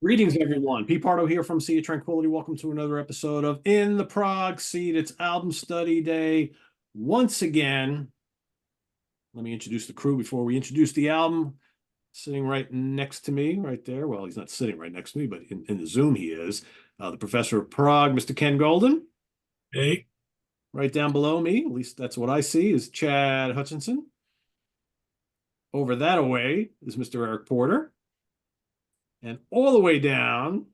Greetings, everyone. P. Pardo here from Sea of Tranquility. Welcome to another episode of In the Prog Seat. It's album study day once again. Let me introduce the crew before we introduce the album. Sitting right next to me, right there. Well, he's not sitting right next to me, but in the Zoom he is. The professor of Prague, Mr. Ken Golden. Hey, Right down below me, at least that's what I see, is Chad Hutchinson. Over that away is Mr. Eric Porter. And all the way down,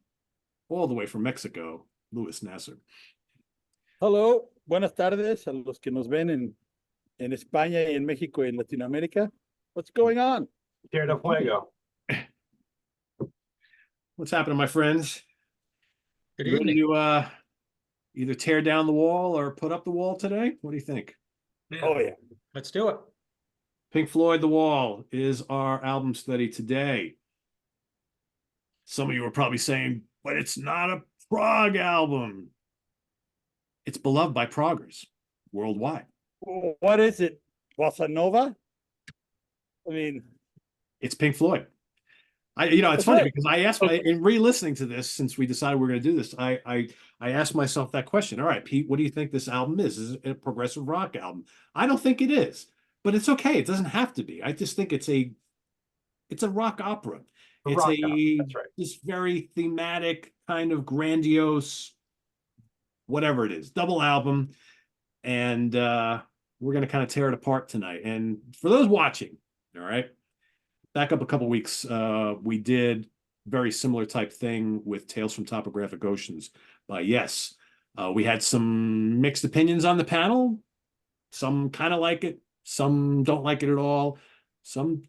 all the way from Mexico, Louis Nasser. Hello, buenas tardes a los que nos ven en España y en México y en Latinoamérica. What's going on? Tierra de Fuego. What's happening, my friends? Good Ready evening. to either tear down the wall or put up the wall today? What do you think? Oh, yeah. Let's do it. Pink Floyd The Wall is our album study today. Some of you are probably saying, but it's not a prog album. It's beloved by proggers worldwide. What is it? Bossa Nova? I mean, It's Pink Floyd. It's That's funny right. because I asked in re-listening to this, since we decided we're going to do this, I asked myself that question. All right, Pete, what do you think this album is? Is it a progressive rock album? I don't think it is, but it's okay. It doesn't have to be. I just think it's a rock opera. It's rock album. That's right. this very thematic, kind of grandiose, whatever it is, double album. And we're going to kind of tear it apart tonight. And for those watching, all right, back up a couple weeks, we did very similar type thing with Tales from Topographic Oceans by Yes. We had some mixed opinions on the panel. Some kind of like it, some don't like it at all, some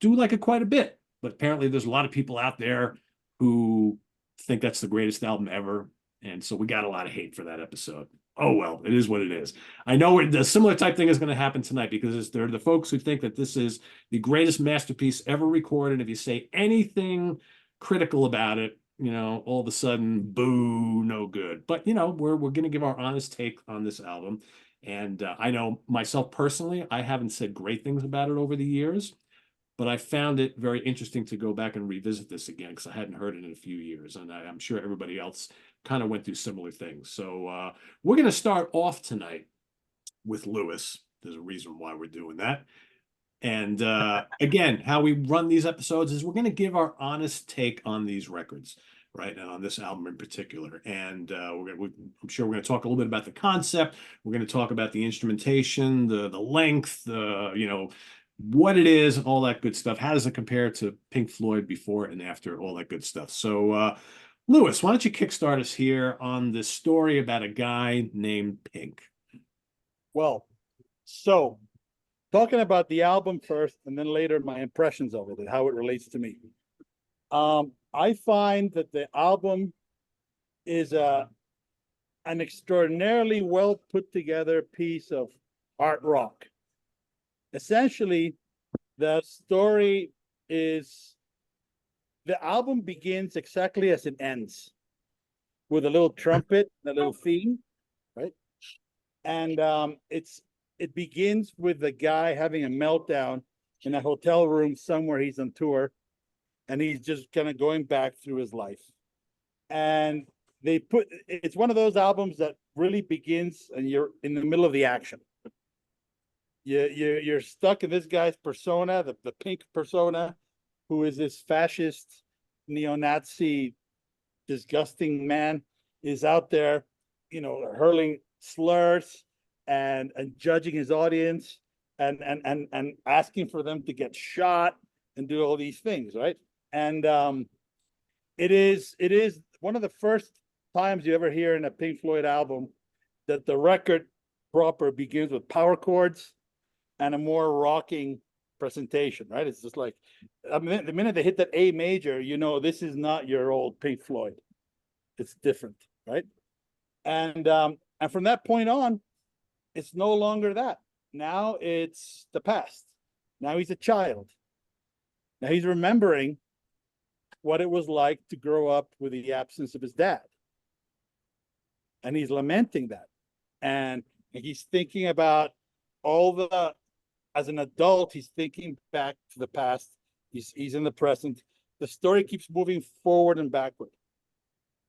do like it quite a bit. But apparently there's a lot of people out there who think that's the greatest album ever. And so we got a lot of hate for that episode. Oh, well, it is what it is. I know the similar type thing is going to happen tonight because there are the folks who think that this is the greatest masterpiece ever recorded. If you say anything critical about it, all of a sudden, boo, no good. But, we're going to give our honest take on this album. And I know myself personally, I haven't said great things about it over the years, but I found it very interesting to go back and revisit this again because I hadn't heard it in a few years. And I'm sure everybody else kind of went through similar things. So we're going to start off tonight with Louis. There's a reason why we're doing that. And again, how we run these episodes is we're going to give our honest take on these records, right? And on this album in particular. And I'm sure we're going to talk a little bit about the concept. We're going to talk about the instrumentation, the length, what it is, all that good stuff. How does it compare to Pink Floyd before and after, all that good stuff. So, Louis, why don't you kickstart us here on this story about a guy named Pink? Well, so talking about the album first and then later my impressions of it and how it relates to me. I find that the album is an extraordinarily well put together piece of art rock. Essentially, the story is the album begins exactly as it ends, with a little trumpet, a little theme, right? And it begins with the guy having a meltdown in a hotel room somewhere. He's on tour, and he's just kind of going back through his life. And it's one of those albums that really begins, and you're in the middle of the action. You're stuck in this guy's persona, the Pink persona, who is this fascist, neo-Nazi, disgusting man, is out there, hurling slurs and judging his audience and asking for them to get shot and do all these things, right? And it is one of the first times you ever hear in a Pink Floyd album that the record proper begins with power chords and a more rocking presentation, right? It's just like, the minute they hit that A major, this is not your old Pink Floyd. It's different, right? And from that point on, it's no longer that. Now it's the past. Now he's a child. Now he's remembering what it was like to grow up with the absence of his dad. And he's lamenting that. And he's thinking about as an adult, he's thinking back to the past. He's in the present, the story keeps moving forward and backward.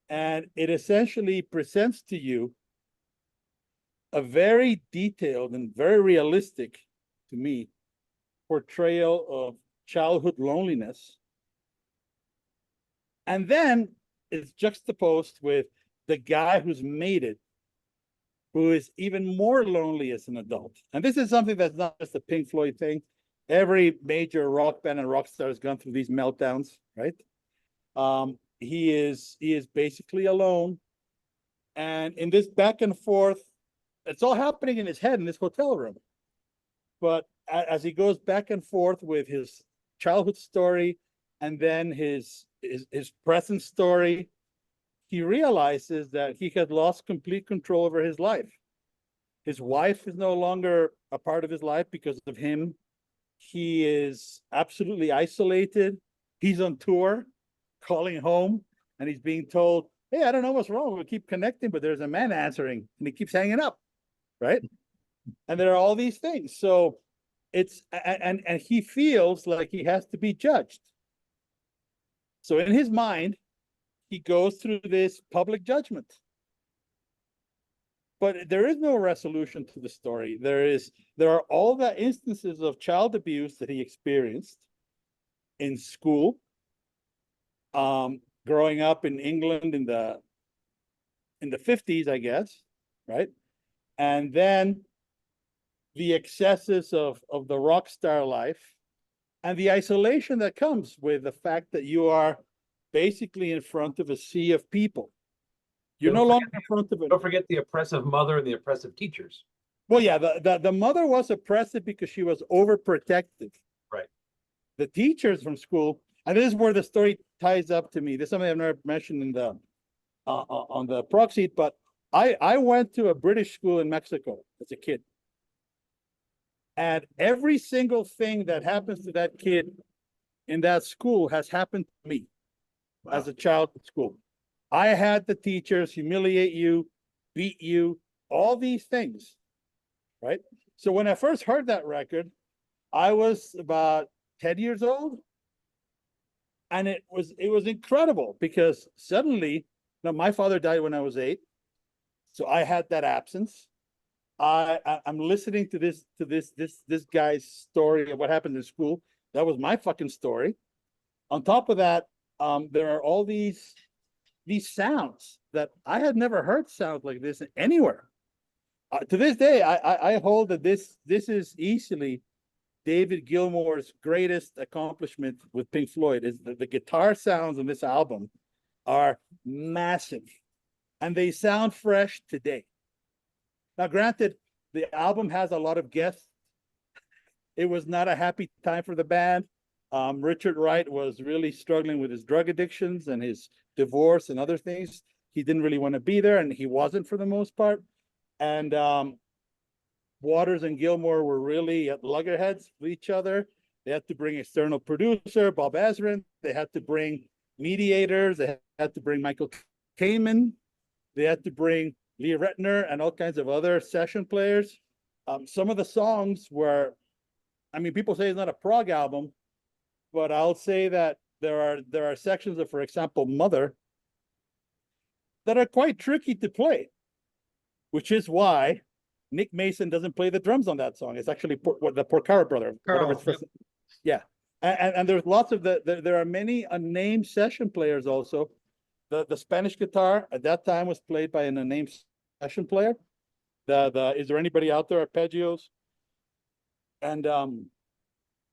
And it essentially presents to you a very detailed and very realistic, to me, portrayal of childhood loneliness. And then it's juxtaposed with the guy who's made it, who is even more lonely as an adult. And this is something that's not just a Pink Floyd thing. Every major rock band and rock star has gone through these meltdowns, right? He is basically alone. And in this back and forth, it's all happening in his head in this hotel room. But as he goes back and forth with his childhood story and then his present story, he realizes that he had lost complete control over his life. His wife is no longer a part of his life because of him. He is absolutely isolated. He's on tour, calling home, and he's being told, hey, I don't know what's wrong. We keep connecting, but there's a man answering, and he keeps hanging up, right? And there are all these things. So it's, and he feels like he has to be judged. So in his mind, he goes through this public judgment. But there is no resolution to the story. There are all the instances of child abuse that he experienced in school, growing up in England in the 50s, I guess, right? And then the excesses of the rock star life and the isolation that comes with the fact that you are basically in front of a sea of people. You're no longer in front of it. Don't forget the oppressive mother and the oppressive teachers. Well, yeah, the mother was oppressive because she was overprotective. Right. The teachers from school, and this is where the story ties up to me. This is something I've never mentioned in the on the Prog Seat, but I went to a British school in Mexico as a kid. And every single thing that happens to that kid in that school has happened to me as a child at school. I had the teachers humiliate you, beat you, all these things, right? So when I first heard that record, I was about 10 years old. And it was incredible because suddenly, now my father died when I was 8. So I had that absence. I'm listening to this guy's story of what happened in school. That was my fucking story. On top of that, there are all these sounds that I had never heard sounds like this anywhere. To this day, I hold that this is easily David Gilmour's greatest accomplishment with Pink Floyd. Is the guitar sounds on this album are massive, and they sound fresh today. Now, granted, the album has a lot of guests. It was not a happy time for the band. Richard Wright was really struggling with his drug addictions and his divorce and other things. He didn't really want to be there, and he wasn't for the most part. And Waters and Gilmour were really at loggerheads with each other. They had to bring external producer, Bob Ezrin. They had to bring mediators. They had to bring Michael Kamen. They had to bring Lee Retner and all kinds of other session players. Some of the songs were, I mean, people say it's not a prog album, but I'll say that there are sections of, for example, Mother, that are quite tricky to play, which is why Nick Mason doesn't play the drums on that song. It's actually the Porcaro brother. Yeah, and there's lots of there are many unnamed session players also. The Spanish guitar at that time was played by an unnamed session player. Is there anybody out there? Arpeggios, and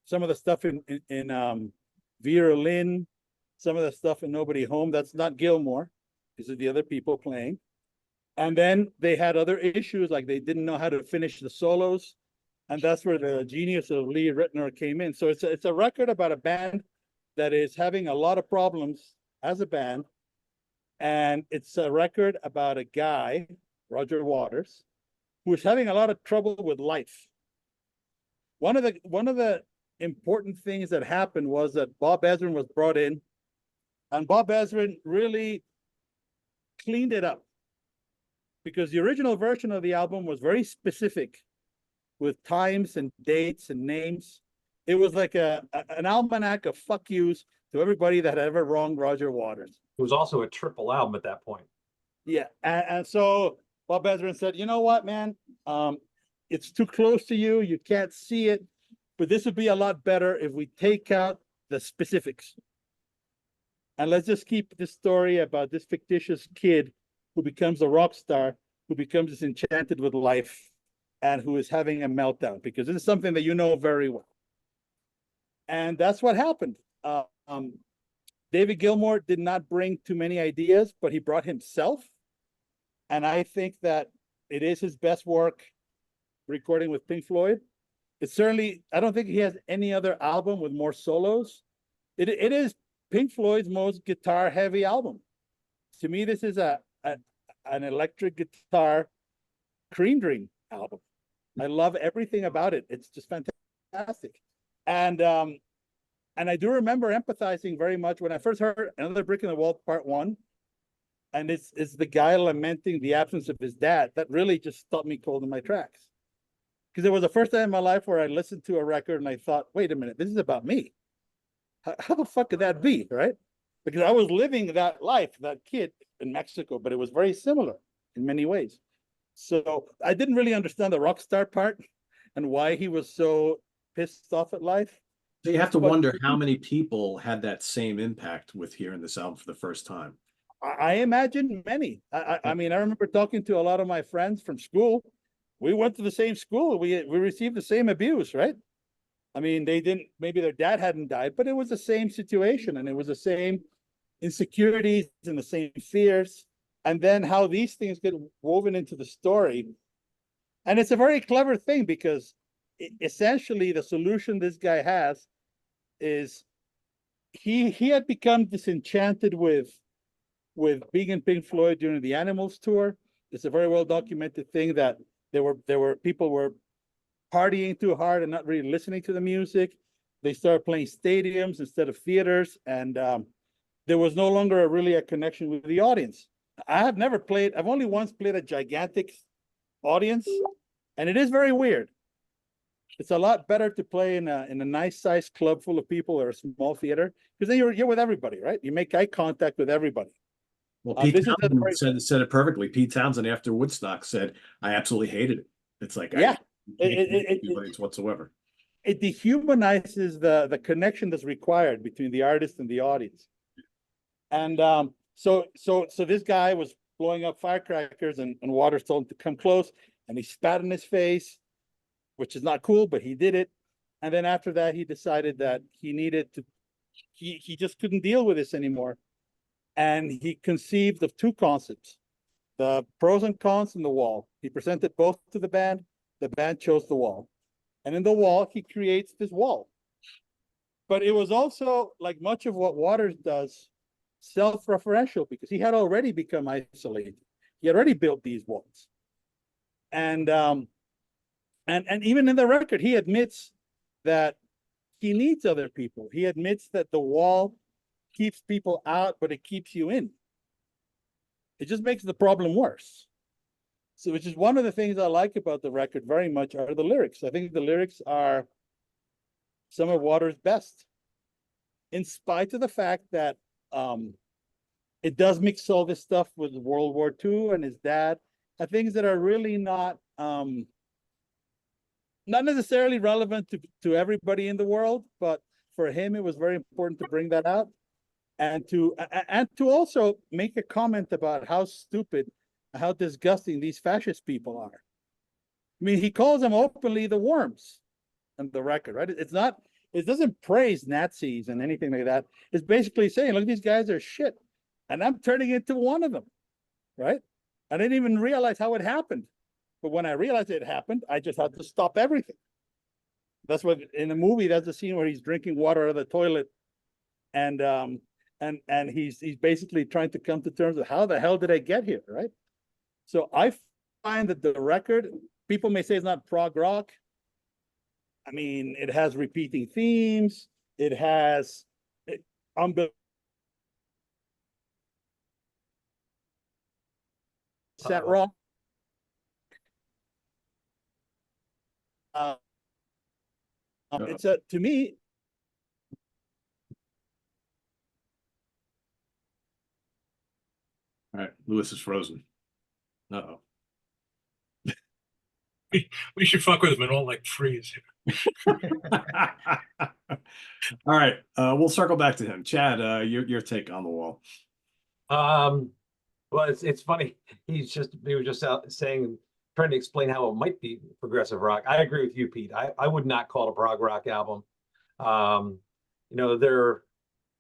some of the stuff in Vera Lynn, some of the stuff in Nobody Home. That's not Gilmour. These are the other people playing. And then they had other issues, like they didn't know how to finish the solos. And that's where the genius of Lee Ritenour came in. So it's a record about a band that is having a lot of problems as a band. And it's a record about a guy, Roger Waters, who is having a lot of trouble with life. One of the important things that happened was that Bob Ezrin was brought in, and Bob Ezrin really cleaned it up, because the original version of the album was very specific with times and dates and names. It was like an almanac of fuck yous to everybody that had ever wronged Roger Waters. It was also a triple album at that point. Yeah, and so Bob Ezrin said, you know what, man, it's too close to you. You can't see it, but this would be a lot better if we take out the specifics. And let's just keep this story about this fictitious kid who becomes a rock star, who becomes disenchanted with life, and who is having a meltdown, because this is something that you know very well. And that's what happened. David Gilmour did not bring too many ideas, but he brought himself. And I think that it is his best work recording with Pink Floyd. It's certainly, I don't think he has any other album with more solos. It is Pink Floyd's most guitar heavy album. To me, this is an electric guitar cream dream album. I love everything about it. It's just fantastic. And I do remember empathizing very much when I first heard Another Brick in the Wall Part 1. And it's the guy lamenting the absence of his dad that really just stopped me cold in my tracks. Because it was the first time in my life where I listened to a record and I thought, wait a minute, this is about me. How the fuck could that be, right? Because I was living that life, that kid in Mexico, but it was very similar in many ways. So I didn't really understand the rock star part and why he was so pissed off at life. So you have to wonder how many people had that same impact with hearing this album for the first time. I imagine many. I mean, I remember talking to a lot of my friends from school. We went to the same school. We received the same abuse, right? I mean, they didn't, maybe their dad hadn't died, but it was the same situation, and it was the same insecurities and the same fears. And then how these things get woven into the story. And it's a very clever thing, because essentially the solution this guy has is he had become disenchanted with being in Pink Floyd during the Animals tour. It's a very well documented thing that there were people were partying too hard and not really listening to the music. They started playing stadiums instead of theaters, and there was no longer really a connection with the audience. I've only once played a gigantic audience, and it is very weird. It's a lot better to play in a nice sized club full of people or a small theater, because then you're with everybody, right? You make eye contact with everybody. Well, Pete Townsend said it perfectly. Pete Townsend, after Woodstock, said, "I absolutely hated it." It's like, yeah, it whatsoever. It dehumanizes the connection that's required between the artist and the audience. And so this guy was blowing up firecrackers, and Waters told him to come close, and he spat in his face, which is not cool, but he did it. And then after that, he decided that he needed to, he just couldn't deal with this anymore. And he conceived of two concepts, the pros and cons in The Wall. He presented both to the band chose The Wall. And in The Wall, he creates this wall. But it was also, like much of what Waters does, self-referential, because he had already become isolated. He had already built these walls. And even in the record, he admits that he needs other people. He admits that the wall keeps people out, but it keeps you in. It just makes the problem worse. So, which is one of the things I like about the record very much are the lyrics. I think the lyrics are some of Waters' best, in spite of the fact that it does mix all this stuff with World War II and his dad, and things that are really not necessarily relevant to everybody in the world, but for him, it was very important to bring that out. And to also make a comment about how stupid, how disgusting these fascist people are. I mean, he calls them openly the worms on the record, right? It doesn't praise Nazis and anything like that. It's basically saying, look, these guys are shit, and I'm turning into one of them, right? I didn't even realize how it happened. But when I realized it happened, I just had to stop everything. That's what, in the movie, that's the scene where he's drinking water out of the toilet, and he's basically trying to come to terms with how the hell did I get here, right? So I find that the record, people may say it's not prog rock. I mean, it has repeating themes. It has set rock. It's to me, All right, Lewis is frozen. Uh-oh. We should fuck with him and all like freeze. All right, we'll circle back to him. Chad, your take on The Wall. Well, it's funny. He was just out saying, trying to explain how it might be progressive rock. I agree with you, Pete. I would not call it a prog rock album. You know,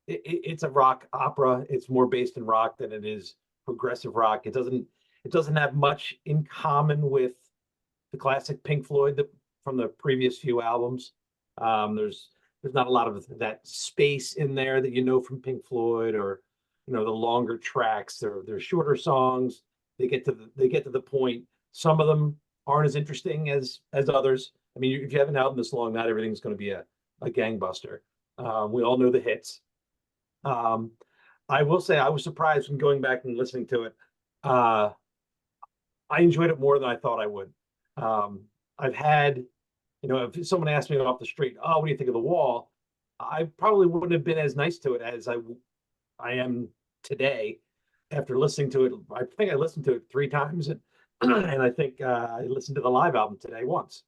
it's a rock opera. It's more based in rock than it is progressive rock. It doesn't have much in common with the classic Pink Floyd from the previous few albums. There's not a lot of that space in there that you know from Pink Floyd, or the longer tracks. They're shorter songs. They get to the point. Some of them aren't as interesting as others. I mean, if you have an album this long, not everything's going to be a gangbuster. We all know the hits. I will say I was surprised when going back and listening to it. I enjoyed it more than I thought I would. I've had, if someone asked me off the street, "Oh, what do you think of The Wall?" I probably wouldn't have been as nice to it as I am today after listening to it. I think I listened to it 3 times, and I think I listened to the live album today once.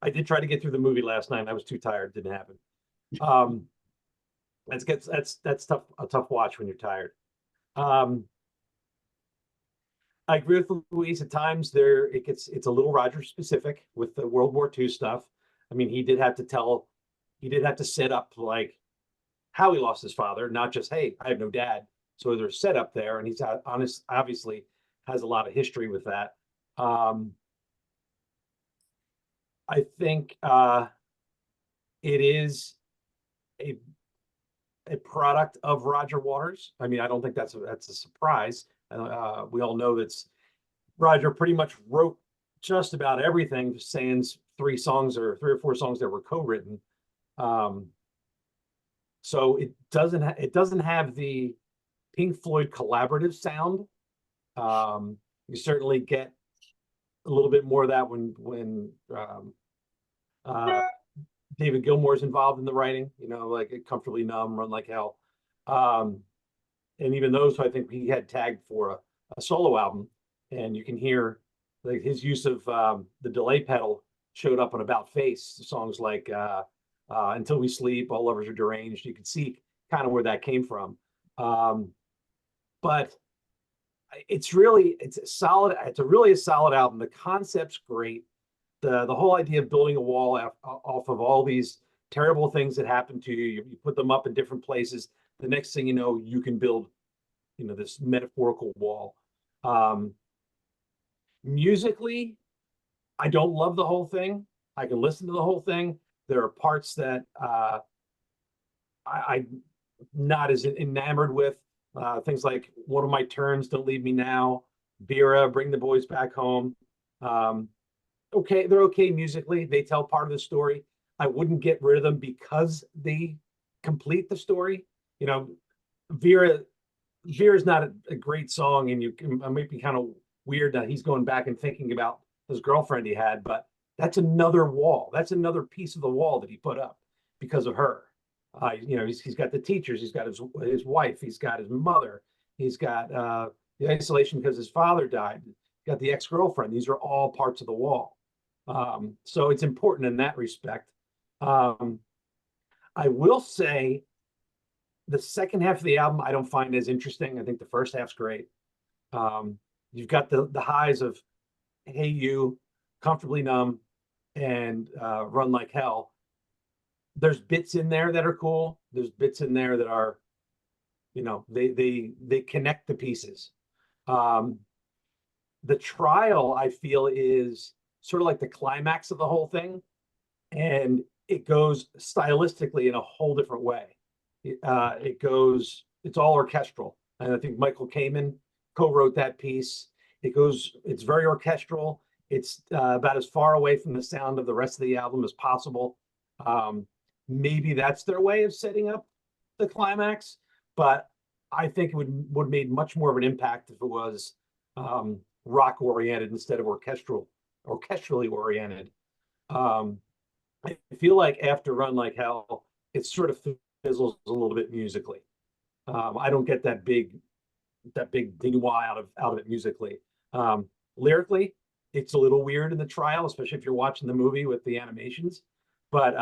I did try to get through the movie last night, and I was too tired. Didn't happen. That's tough, a tough watch when you're tired. I agree with Louise. At times it's a little Roger specific with the World War II stuff. I mean, he did have to set up like how he lost his father, not just, hey, I have no dad. So there's set up there, and he's honest, obviously has a lot of history with that. I think it is a product of Roger Waters. I mean, I don't think that's a surprise. We all know that Roger pretty much wrote just about everything, sans 3 or 4 songs that were co-written. So it doesn't have the Pink Floyd collaborative sound. You certainly get a little bit more of that when David Gilmour's involved in the writing, like Comfortably Numb, Run Like Hell. And even those who I think he had tagged for a solo album. And you can hear like his use of the delay pedal showed up on About Face, songs like Until We Sleep, All Lovers Are Deranged. You can see kind of where that came from. But it's really a solid album. The concept's great. The whole idea of building a wall off of all these terrible things that happen to you, you put them up in different places. The next thing you know, you can build, this metaphorical wall. Musically, I don't love the whole thing. I can listen to the whole thing. There are parts that I'm not as enamored with. Things like One of My Turns, Don't Leave Me Now, Bira, Bring the Boys Back Home. Okay, they're okay musically. They tell part of the story. I wouldn't get rid of them because they complete the story. Vera is not a great song, and it might be kind of weird that he's going back and thinking about his girlfriend he had, but that's another wall. That's another piece of the wall that he put up because of her. He's got the teachers, he's got his wife, he's got his mother, he's got the isolation because his father died, he's got the ex-girlfriend. These are all parts of the wall. So it's important in that respect. I will say the second half of the album I don't find as interesting. I think the first half's great. You've got the highs of Hey You, Comfortably Numb, and Run Like Hell. There's bits in there that are cool. There's bits in there that are, they connect the pieces. The Trial, I feel, is sort of like the climax of the whole thing, and it goes stylistically in a whole different way. It's all orchestral, and I think Michael Kamen co-wrote that piece. It's very orchestral. It's about as far away from the sound of the rest of the album as possible. Maybe that's their way of setting up the climax, but I think it would have made much more of an impact if it was rock oriented instead of orchestrally oriented. I feel like after Run Like Hell, it sort of fizzles a little bit musically. I don't get that big that big denouement out of it musically. Lyrically, it's a little weird in the trial, especially if you're watching the movie with the animations. But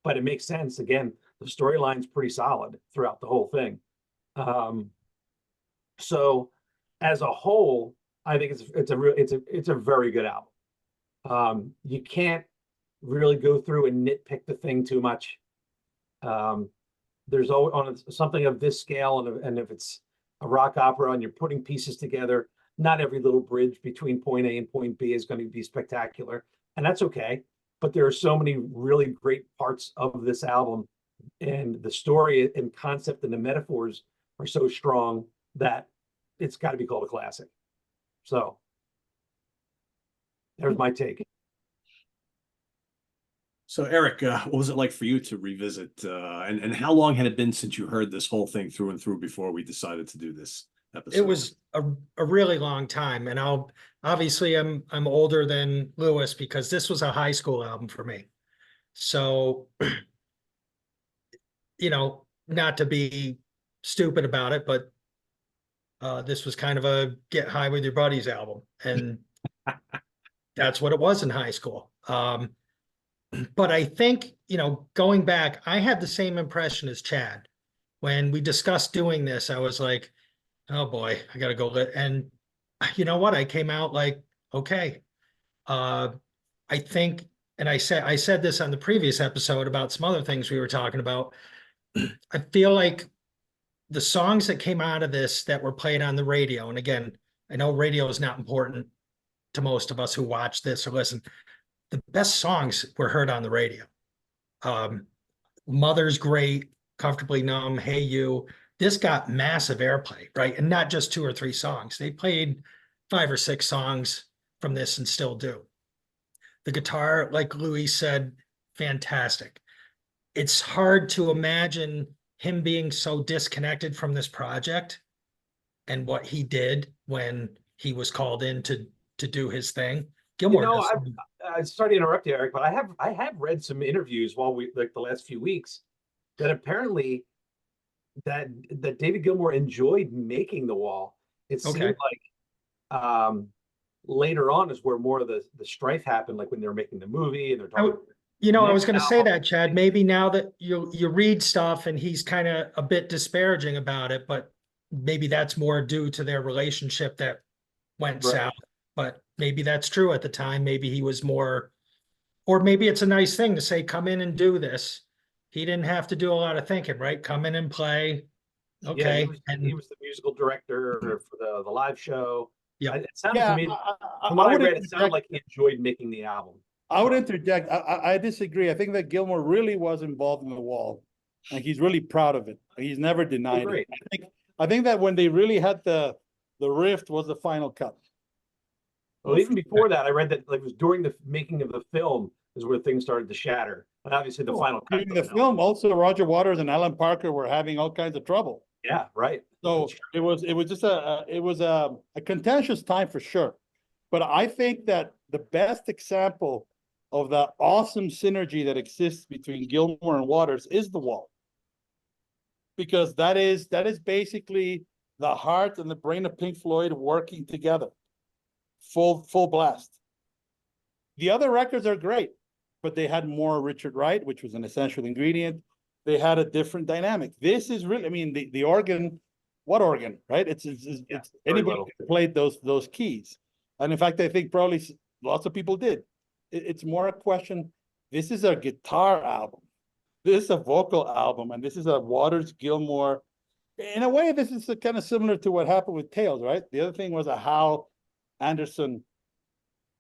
it makes sense. Again, the storyline's pretty solid throughout the whole thing. So as a whole, I think it's a very good album. You can't really go through and nitpick the thing too much. There's always on something of this scale, and if it's a rock opera and you're putting pieces together, not every little bridge between point A and point B is going to be spectacular, and that's okay. But there are so many really great parts of this album, and the story and concept and the metaphors are so strong that it's got to be called a classic. So there's my take. So Eric, what was it like for you to revisit, and how long had it been since you heard this whole thing through and through before we decided to do this episode? It was a really long time, and obviously I'm older than Lewis because this was a high school album for me. So, not to be stupid about it, but this was kind of a get high with your buddies album, and that's what it was in high school. But I think, going back, I had the same impression as Chad. When we discussed doing this, I was like, oh boy, I gotta go. And you know what? I came out like, okay. I think, and I said this on the previous episode about some other things we were talking about. I feel like the songs that came out of this that were played on the radio, and again, I know radio is not important to most of us who watch this or listen. The best songs were heard on the radio. Mother's great, Comfortably Numb, Hey You. This got massive airplay, right? And not just 2 or 3 songs. They played 5 or 6 songs from this and still do. The guitar, like Louis said, fantastic. It's hard to imagine him being so disconnected from this project and what he did when he was called in to do his thing. Gilmore, I sorry to interrupt you, Eric, but I have read some interviews while the last few weeks that apparently that David Gilmour enjoyed making The Wall. It seemed like later on is where more of the strife happened, like when they were making the movie and they're talking. I was going to say that, Chad. Maybe now that you read stuff and he's kind of a bit disparaging about it, but maybe that's more due to their relationship that went south. But maybe that's true at the time. Maybe he was more, or maybe it's a nice thing to say, come in and do this. He didn't have to do a lot of thinking, right? Come in and play. Okay. Yeah, he was the musical director for the live show. Yeah. It sounded to me, from what I read, it sounded like he enjoyed making the album. I would interject. I disagree. I think that Gilmour really was involved in The Wall, and he's really proud of it. He's never denied it. I think that when they really had the rift was the final cut. Well, even before that, I read that it was during the making of the film is where things started to shatter. And obviously the final cut. During the film, also Roger Waters and Alan Parker were having all kinds of trouble. Yeah, right. So it was just a contentious time for sure. But I think that the best example of the awesome synergy that exists between Gilmour and Waters is The Wall. Because that is basically the heart and the brain of Pink Floyd working together. Full blast. The other records are great, but they had more Richard Wright, which was an essential ingredient. They had a different dynamic. This is really, I mean, the organ, what organ, right? It's anybody who played those keys. And in fact, I think probably lots of people did. It's more a question. This is a guitar album. This is a vocal album, and this is a Waters Gilmour. In a way, this is kind of similar to what happened with Tales, right? The other thing was a Hal Anderson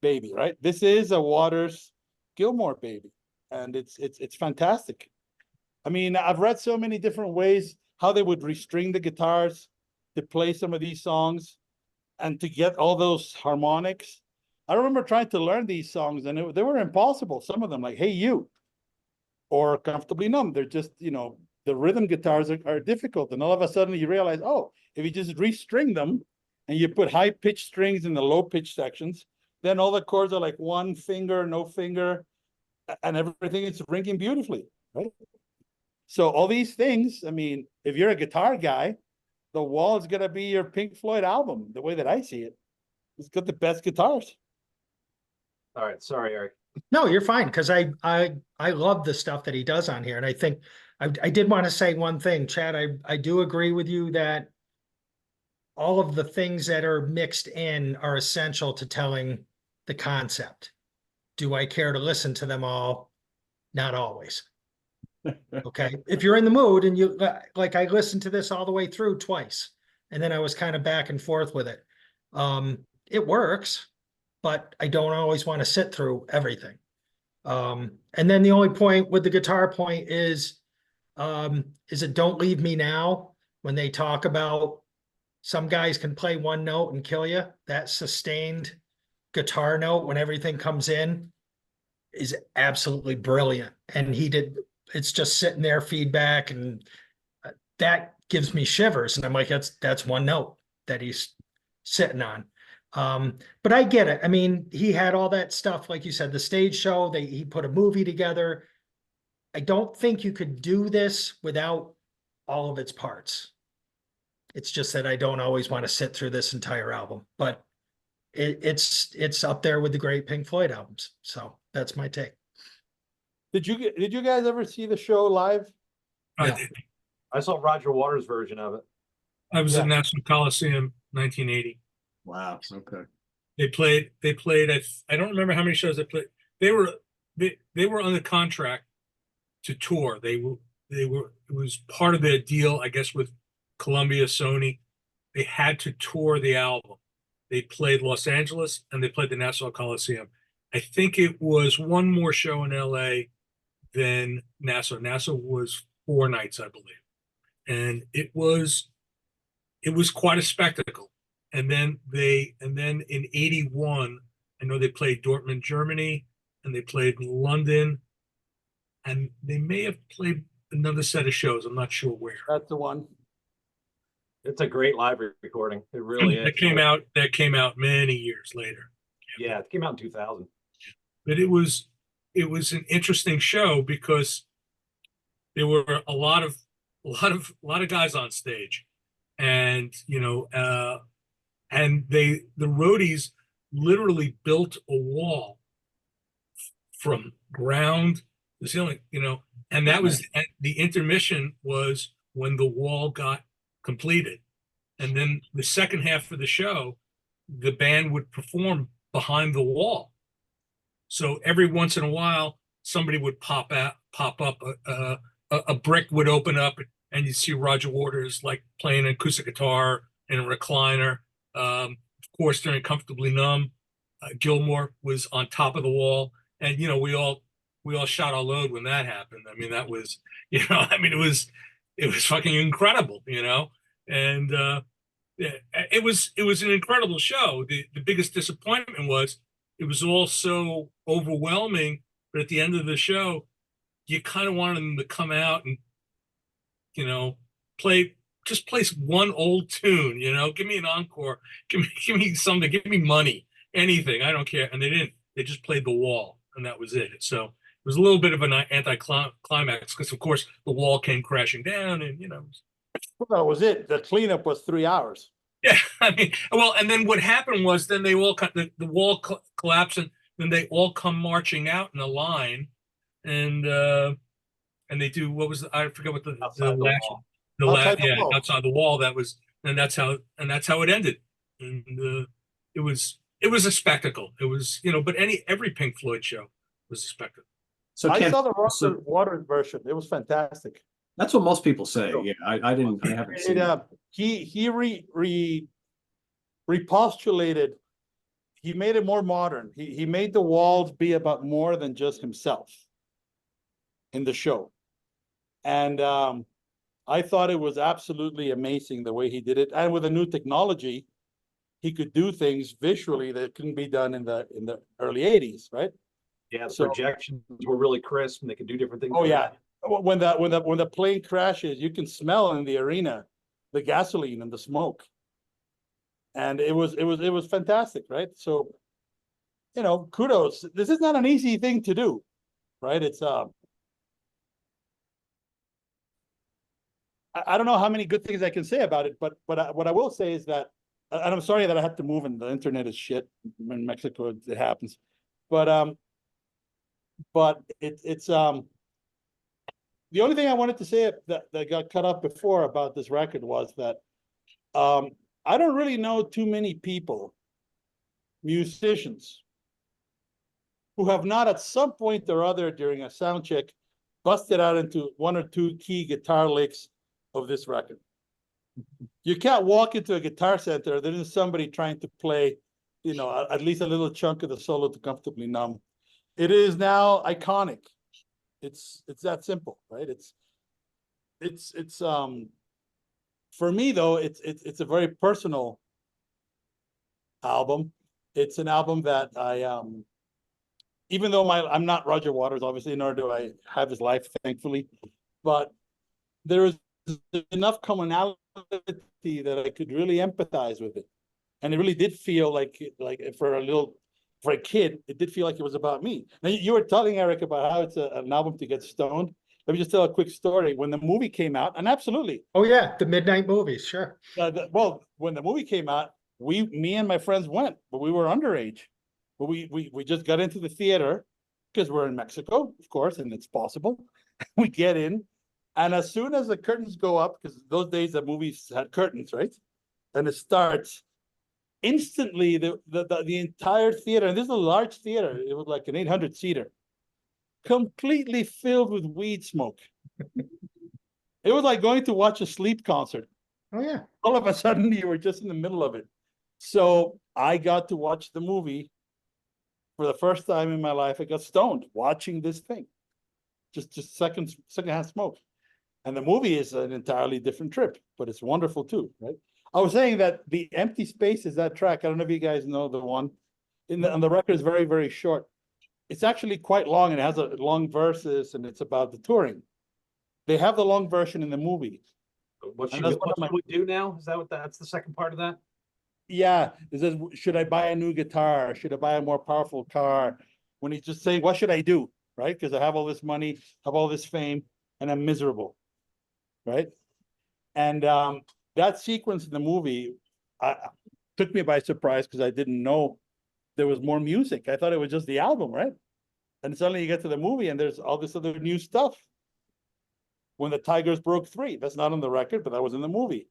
baby, right? This is a Waters Gilmour baby, and it's fantastic. I mean, I've read so many different ways how they would restring the guitars to play some of these songs and to get all those harmonics. I remember trying to learn these songs, and they were impossible. Some of them, like Hey You or Comfortably Numb, they're just, the rhythm guitars are difficult. And all of a sudden you realize, oh, if you just restring them and you put high-pitched strings in the low-pitched sections, then all the chords are like one finger, no finger, and everything is ringing beautifully, right? So all these things, I mean, if you're a guitar guy, The Wall is gonna be your Pink Floyd album, the way that I see it. It's got the best guitars. All right, sorry, Eric. No, you're fine, because I love the stuff that he does on here. And I think I did want to say one thing, Chad. I do agree with you that all of the things that are mixed in are essential to telling the concept. Do I care to listen to them all? Not always. Okay. If you're in the mood and you like, I listened to this all the way through twice, and then I was kind of back and forth with it. It works, but I don't always want to sit through everything. And then the only point with the guitar point is it Don't Leave Me Now, when they talk about some guys can play one note and kill you. That sustained guitar note when everything comes in is absolutely brilliant. And it's just sitting there, feedback, and that gives me shivers. And I'm like, that's one note that he's sitting on. But I get it. I mean, he had all that stuff, like you said, the stage show, he put a movie together. I don't think you could do this without all of its parts. It's just that I don't always want to sit through this entire album, but it's up there with the great Pink Floyd albums. So that's my take. Did you guys ever see the show live? I No. did. I saw Roger Waters' version of it. I was Yeah. at National Coliseum 1980. Wow. Okay. They played, I don't remember how many shows they played. They were under contract to tour. It was part of their deal, I guess, with Columbia, Sony. They had to tour the album. They played Los Angeles and they played the Nassau Coliseum. I think it was one more show in LA than Nassau. Nassau was 4 nights, I believe. And it was quite a spectacle. And then in 81, I know they played Dortmund, Germany, and they played London, and they may have played another set of shows. I'm not sure where. That's the one. It's a great live recording. It really is. That came out many years later. Yeah, it came out in 2000. But it was an interesting show because there were a lot of guys on stage, and and the roadies literally built a wall from ground to the ceiling, and that was the intermission was when the wall got completed. And then the second half of the show, the band would perform behind the wall. So every once in a while, somebody would pop up, a brick would open up, and you'd see Roger Waters like playing an acoustic guitar in a recliner. Of course, during Comfortably Numb, Gilmore was on top of the wall, and we all shot our load when that happened. I mean, that was, it was fucking incredible, and it was an incredible show. The biggest disappointment was it was all so overwhelming, but at the end of the show, you kind of wanted them to come out and play one old tune, give me an encore, give me something, give me money, anything, I don't care. And they didn't. They just played The Wall, and that was it. So it was a little bit of an anti-climax because, of course, The Wall came crashing down, and Well, that was it. The cleanup was 3 hours. yeah, I mean, well, and then what happened was then they all the wall collapsed, and then they all come marching out in a line, and they do what was I forget what the Outside the last wall. Outside the wall. outside the wall. That was, and that's how it ended. And it was a spectacle. It was but every Pink Floyd show was a spectacle. So I Ken, saw the so Roger Waters version. It was fantastic. that's what most people say. Yeah, I haven't seen it. He repostulated. He made it more modern. He made the walls be about more than just himself in the show. And I thought it was absolutely amazing the way he did it. And with the new technology, he could do things visually that couldn't be done in the early 80s, right? Yeah, the So- projections were really crisp, and they could do different things. Oh yeah. When the plane crashes, you can smell in the arena the gasoline and the smoke. And it was fantastic, right? So, kudos. This is not an easy thing to do, right? It's I don't know how many good things I can say about it, but what I will say is that, and I'm sorry that I have to move and the internet is shit in Mexico. It happens, but it's the only thing I wanted to say that got cut off before about this record was that I don't really know too many people, musicians, who have not at some point or other during a sound check busted out into one or two key guitar licks of this record. You can't walk into a guitar center, there isn't somebody trying to play, you know, at least a little chunk of the solo to comfortably numb. It is now iconic. It's that simple, right? It's for me though, it's a very personal album. It's an album that I even though I'm not Roger Waters, obviously, nor do I have his life, thankfully, but there is enough commonality that I could really empathize with it. And it really did feel like for a kid, it did feel like it was about me. Now you were telling Eric about how it's an album to get stoned. Let me just tell a quick story. When the movie came out, and absolutely. Oh yeah, the midnight movies, sure. Well, when the movie came out, me and my friends went, but we were underage. But we just got into the theater because we're in Mexico, of course, and it's possible. We get in, and as soon as the curtains go up, because those days the movies had curtains, right? And it starts, instantly the entire theater, and this is a large theater, it was like an 800-seater, completely filled with weed smoke. It was like going to watch a Sleep concert. Oh yeah. All of a sudden you were just in the middle of it. So I got to watch the movie for the first time in my life. I got stoned watching this thing. Just secondhand smoke. And the movie is an entirely different trip, but it's wonderful too, right? I was saying that the Empty Space is that track. I don't know if you guys know the one. On the record is very, very short. It's actually quite long, and it has a long verses, and it's about the touring. They have the long version in the movie. What And she that's one of my- would do now? Is that what that's the second part of that? Yeah, it says, should I buy a new guitar? Should I buy a more powerful car? When he's just saying, what should I do? Right? Because I have all this money, have all this fame, and I'm miserable. Right? And that sequence in the movie took me by surprise because I didn't know there was more music. I thought it was just the album, right? And suddenly you get to the movie and there's all this other new stuff. When the Tigers broke 3, that's not on the record, but that was in the movie.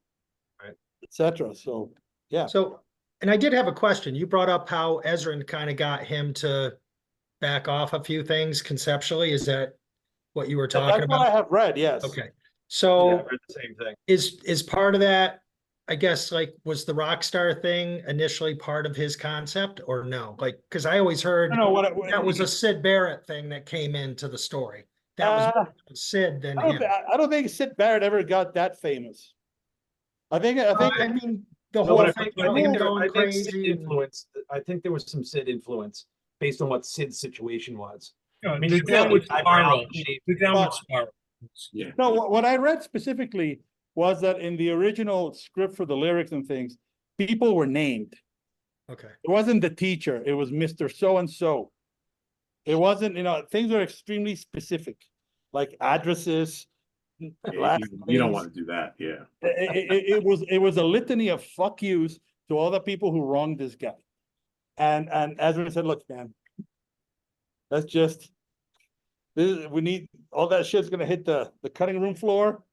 Right. Etc. So yeah. So, and I did have a question. You brought up how Ezrin kind of got him to back off a few things conceptually. Is that what you were talking That's about? what I have read, yes. Okay. Yeah, So I read the same thing. is part of that, I guess, like, was the rock star thing initially part of his concept or no? Like, because I always heard I don't know that was a Sid Barrett thing that came into the story. That was more Sid than him. I don't think Sid Barrett ever got that famous. I mean, The No, whole but thing I think going Sid crazy. influence. I think there was some Sid influence based on what Sid's situation was. I mean, The you feel downward like eyebrow spiral. shape. The downward spiral. Yeah. no, what I read specifically was that in the original script for the lyrics and things, people were named. Okay. It wasn't the teacher, it was Mr. So-and-so. It wasn't, things are extremely specific, like addresses, last You don't names. want to do that. Yeah. It was a litany of fuck yous to all the people who wronged this guy. And Ezra said, look, man, we need all that shit's gonna hit the cutting room floor,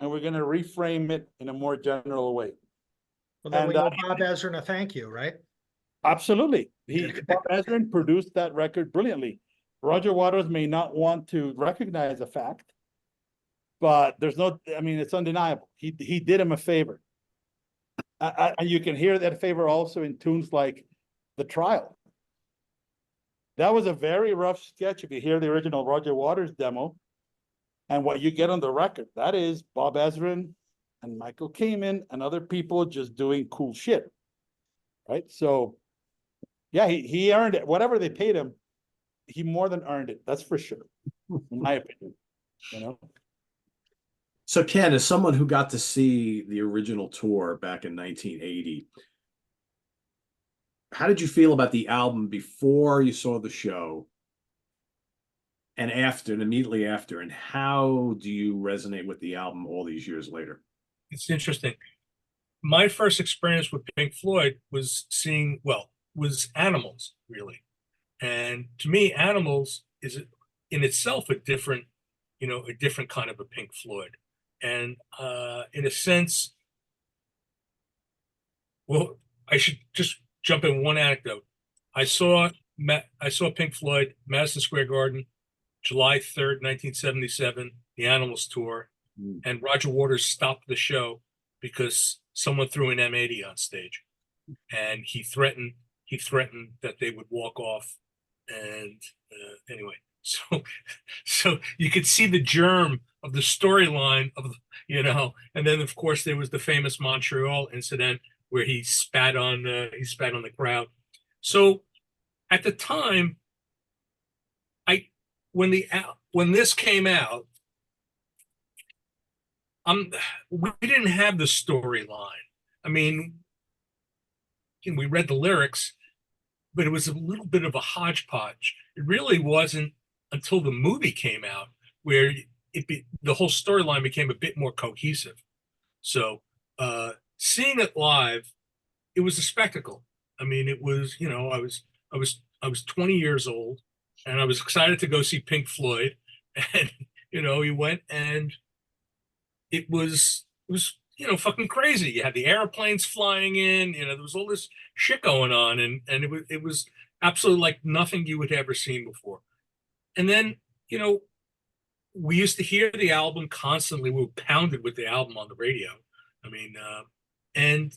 and we're gonna reframe it in a more general way. Well, then we And, owe Bob Ezrin a thank you, right? Absolutely. Bob Ezrin produced that record brilliantly. Roger Waters may not want to recognize the fact, but it's undeniable. He did him a favor. And you can hear that favor also in tunes like The Trial. That was a very rough sketch if you hear the original Roger Waters demo and what you get on the record. That is Bob Ezrin and Michael Kamen and other people just doing cool shit. Right? So yeah, he earned it. Whatever they paid him, he more than earned it. That's for sure, in my opinion. So Ken, as someone who got to see the original tour back in 1980, how did you feel about the album before you saw the show? and after, and immediately after, and how do you resonate with the album all these years later? It's interesting. My first experience with Pink Floyd was was Animals, really. And to me, Animals is in itself a different, a different kind of a Pink Floyd. And in a sense, well, I should just jump in one anecdote. I saw Pink Floyd, Madison Square Garden, July 3rd, 1977, the Animals tour, Mm. and Roger Waters stopped the show because someone threw an M80 on stage, and he threatened that they would walk off. And anyway, so so you could see the germ of the storyline of and then of course there was the famous Montreal incident where he spat on the crowd. So at the time, I when this came out, we didn't have the storyline. I mean, we read the lyrics, but it was a little bit of a hodgepodge. It really wasn't until the movie came out where the whole storyline became a bit more cohesive. So seeing it live, it was a spectacle. I mean, it was, I was 20 years old, and I was excited to go see Pink Floyd, and he went, and it was fucking crazy. You had the airplanes flying in, there was all this shit going on, and it was absolutely like nothing you had ever seen before. And then, we used to hear the album constantly. We were pounded with the album on the radio. I mean, and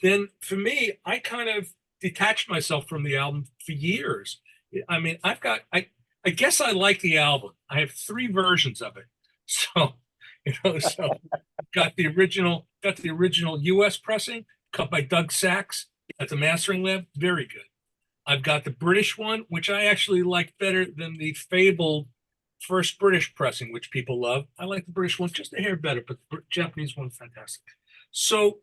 then for me, I kind of detached myself from the album for years. I mean, I guess I like the album. I have 3 versions of it. So, so got the original US pressing cut by Doug Sachs at the mastering lab. Very good. I've got the British one, which I actually like better than the fabled first British pressing, which people love. I like the British one just a hair better, but the Japanese one, fantastic. So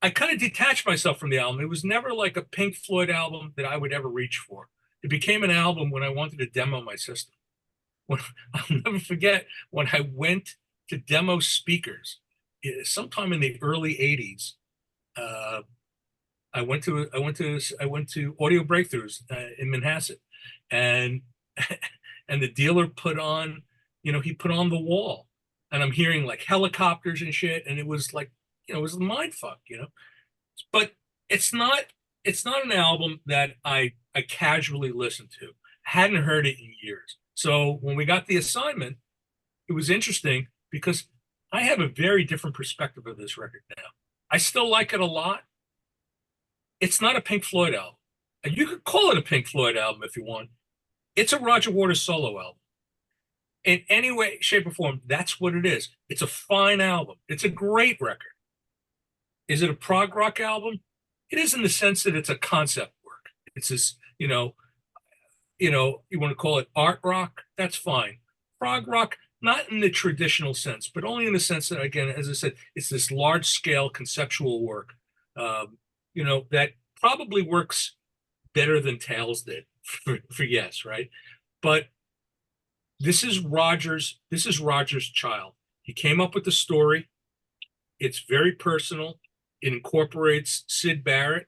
I kind of detached myself from the album. It was never like a Pink Floyd album that I would ever reach for. It became an album when I wanted to demo my system. I'll never forget when I went to demo speakers sometime in the early 80s. I went to Audio Breakthroughs in Manhasset, and and the dealer put on, he put on The Wall, and I'm hearing like helicopters and shit, and it was like, it was a mind fuck, But it's not an album that I casually listened to. I hadn't heard it in years. So when we got the assignment, it was interesting because I have a very different perspective of this record now. I still like it a lot. It's not a Pink Floyd album. And you could call it a Pink Floyd album if you want. It's a Roger Waters solo album. In any way, shape, or form, that's what it is. It's a fine album. It's a great record. Is it a prog rock album? It is in the sense that it's a concept work. It's this, you want to call it art rock, that's fine. Prog rock, not in the traditional sense, but only in the sense that, again, as I said, it's this large scale conceptual work, that probably works better than Tales did for Yes, right? But this is Roger's child. He came up with the story. It's very personal. It incorporates Syd Barrett.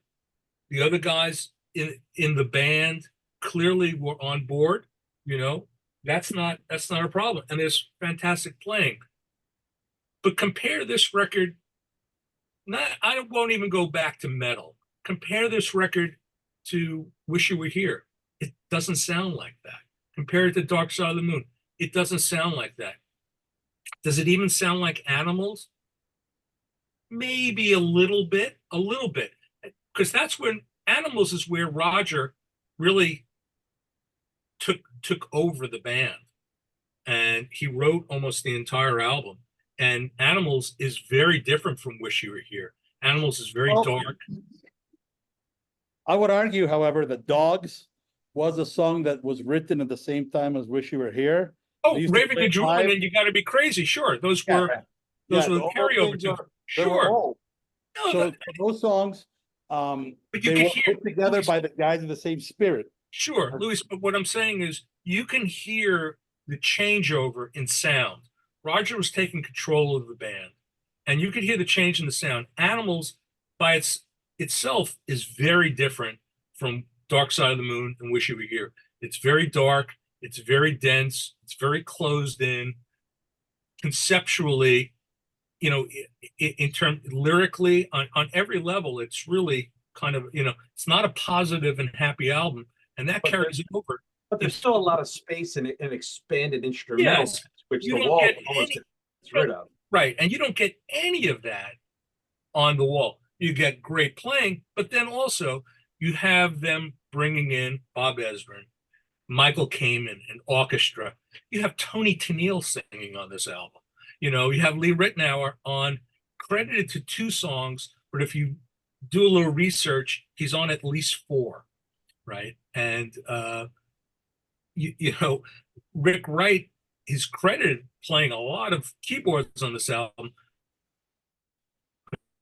The other guys in the band clearly were on board. That's not a problem. And there's fantastic playing. But compare this record. I won't even go back to metal. Compare this record to Wish You Were Here. It doesn't sound like that. Compare it to Dark Side of the Moon. It doesn't sound like that. Does it even sound like Animals? Maybe a little bit. Because that's when Animals is where Roger really took over the band. And he wrote almost the entire album. And Animals is very different from Wish You Were Here. Animals is very dark. I would argue, however, that Dogs was a song that was written at the same time as Wish You Were Here. Oh, Raving the Drooling and You Gotta Be Crazy. Sure. Those were the carryover tunes. Sure. No, so those songs, but they were put together by the guys in the same spirit. Sure, Louis, but what I'm saying is you can hear the changeover in sound. Roger was taking control of the band, and you could hear the change in the sound. Animals, by itself, is very different from Dark Side of the Moon and Wish You Were Here. It's very dark. It's very dense. It's very closed in. Conceptually, in terms lyrically, on every level, it's really kind of, it's not a positive and happy album, and that carries it over. But there's still a lot of space in an expanded instrumental, Yes, which you The don't Wall get almost any, gets rid of. right, and you don't get any of that on The Wall. You get great playing, but then also you have them bringing in Bob Ezrin, Michael Kamen, and orchestra. You have Tony Tennille singing on this album. You have Lee Ritenour on, credited to 2 songs, but if you do a little research, he's on at least 4, right? And Rick Wright is credited playing a lot of keyboards on this album.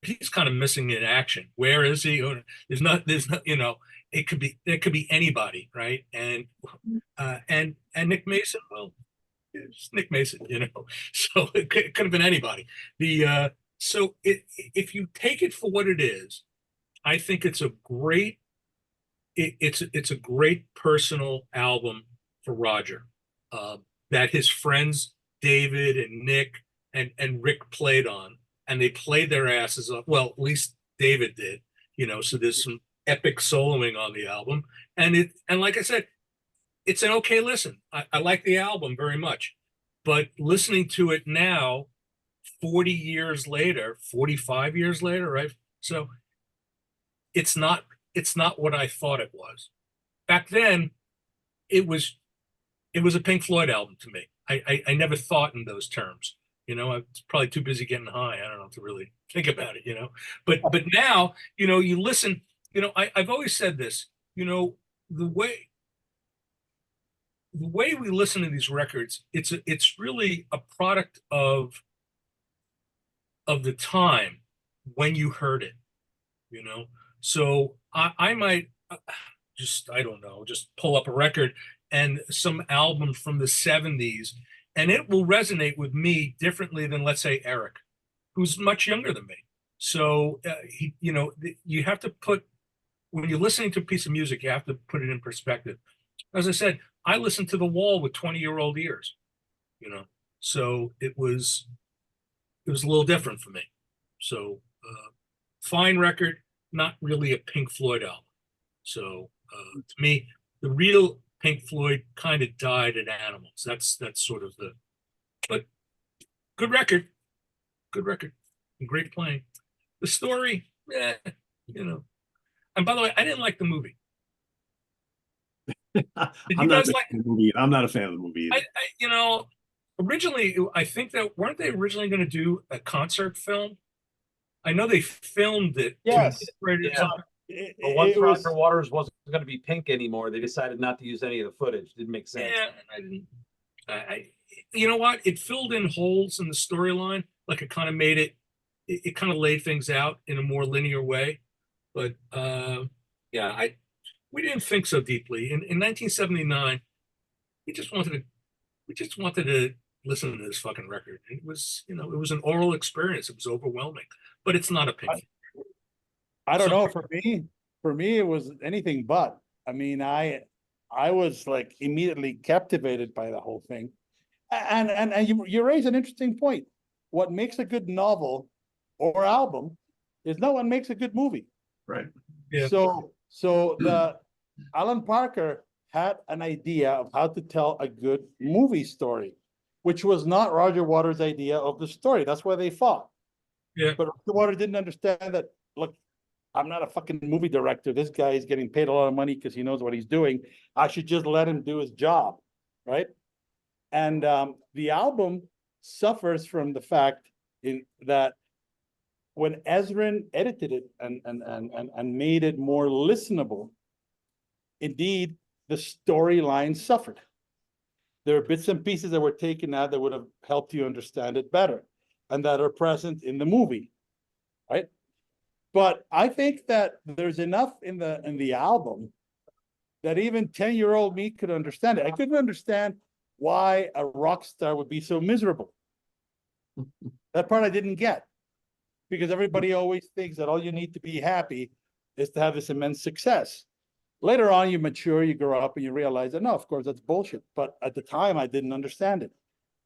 He's kind of missing in action. Where is he? There's not, it could be anybody, right? And Nick Mason, well, it's Nick Mason, so it could have been anybody. If you take it for what it is, I think it's a great personal album for Roger, that his friends David and Nick and Rick played on, and they played their asses off. Well, at least David did, so there's some epic soloing on the album, and like I said, it's an okay listen. I like the album very much, but listening to it now, 40 years later, 45 years later, right? So it's not what I thought it was. Back then, it was a Pink Floyd album to me. I never thought in those terms. I was probably too busy getting high. I don't know, to really think about it, But now, you listen, I've always said this, the way we listen to these records, it's really a product of the time when you heard it, So I might I don't know, just pull up a record and some album from the 70s, and it will resonate with me differently than, let's say, Eric, who's much younger than me. So you have to when you're listening to a piece of music, you have to put it in perspective. As I said, I listened to The Wall with 20-year-old ears, so it was a little different for me. So fine record, not really a Pink Floyd album. So to me, the real Pink Floyd kind of died at Animals. That's sort of but good record, and great playing. The story, And by the way, I didn't like the movie. Did you guys like the movie? I'm not a fan of the movie either. Originally, I think that weren't they originally going to do a concert film? I know they filmed it. Yes. Yeah. But once Roger Waters wasn't going to be Pink anymore, they decided not to use any of the footage. Didn't make sense. Yeah, I didn't. You know what? It filled in holes in the storyline. Like it kind of made it. It kind of laid things out in a more linear way. But yeah, we didn't think so deeply. In 1979, we just wanted to listen to this fucking record. It was, it was an oral experience. It was overwhelming, but it's not a Pink. I don't know. For me, it was anything but. I mean, I was like immediately captivated by the whole thing. And you raise an interesting point. What makes a good novel or album is not what makes a good movie. Right. Yeah. So the Alan Parker had an idea of how to tell a good movie story, which was not Roger Waters' idea of the story. That's why they fought. Yeah. But Roger Waters didn't understand that, look, I'm not a fucking movie director. This guy is getting paid a lot of money because he knows what he's doing. I should just let him do his job, right? And the album suffers from the fact that when Ezrin edited it and made it more listenable, indeed, the storyline suffered. There are bits and pieces that were taken out that would have helped you understand it better and that are present in the movie, right? But I think that there's enough in the album that even 10-year-old me could understand it. I couldn't understand why a rock star would be so miserable. That part I didn't get, because everybody always thinks that all you need to be happy is to have this immense success. Later on, you mature, you grow up, and you realize that, no, of course, that's bullshit. But at the time, I didn't understand it.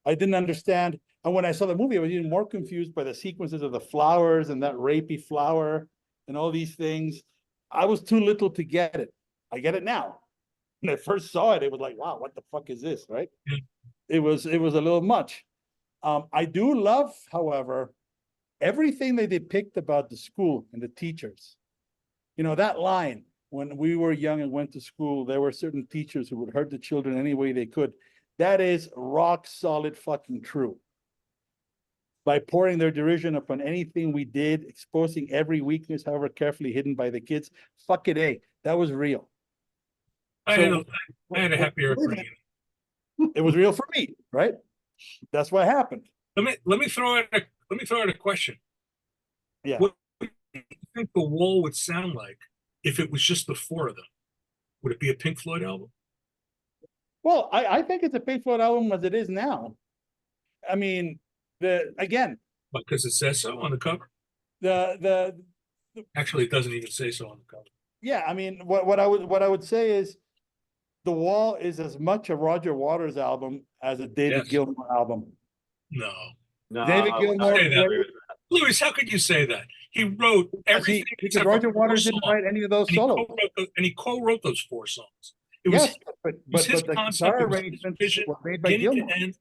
I didn't understand. And when I saw the movie, I was even more confused by the sequences of the flowers and that rapey flower and all these things. I was too little to get it. I get it now. When I first saw it, it was like, wow, what the fuck is this, right? It was a little much. I do love, however, everything they depict about the school and the teachers. You know, that line, when we were young and went to school, there were certain teachers who would hurt the children any way they could. That is rock solid fucking true. By pouring their derision upon anything we did, exposing every weakness, however carefully hidden by the kids, fuck it, eh? That was real. I had a happier upbringing. It was real for me, right? That's what happened. Let me throw out a question. Yeah. What do you think The Wall would sound like if it was just the four of them? Would it be a Pink Floyd album? Well, I think it's a Pink Floyd album as it is now. I mean, again, Because it says so on the cover. the Actually, it doesn't even say so on the cover. yeah, I mean, what I would say is The Wall is as much a Roger Waters album as a David Yes. Gilmour album. No. No, David I would not Gilmour- say that. Louis, how could you say that? He wrote everything Because except for Roger four Waters didn't songs, write any of those and solos. he co-wrote those four songs. It was Yes, but his the concept, guitar it was his arrangements vision, were made by beginning Gilmour. to end.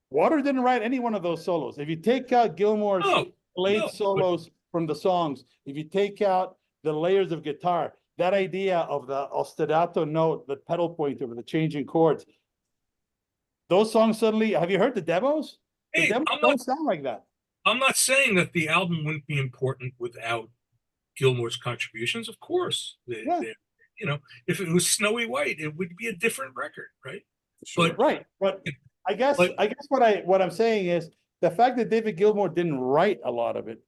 Waters didn't write any one of those solos. If you take out Gilmour's No, played no, solos from the songs, if you take out the layers of guitar, that idea of the ostinato note, the pedal pointer with the changing chords, those songs suddenly, have you heard the demos? The Hey, demos don't sound like that. I'm not saying that the album wouldn't be important without Gilmour's contributions. Of course, Yeah. you know, if it was Snowy White, it would be a different record, right? But Right, but I guess But- what I'm saying is the fact that David Gilmour didn't write a lot of it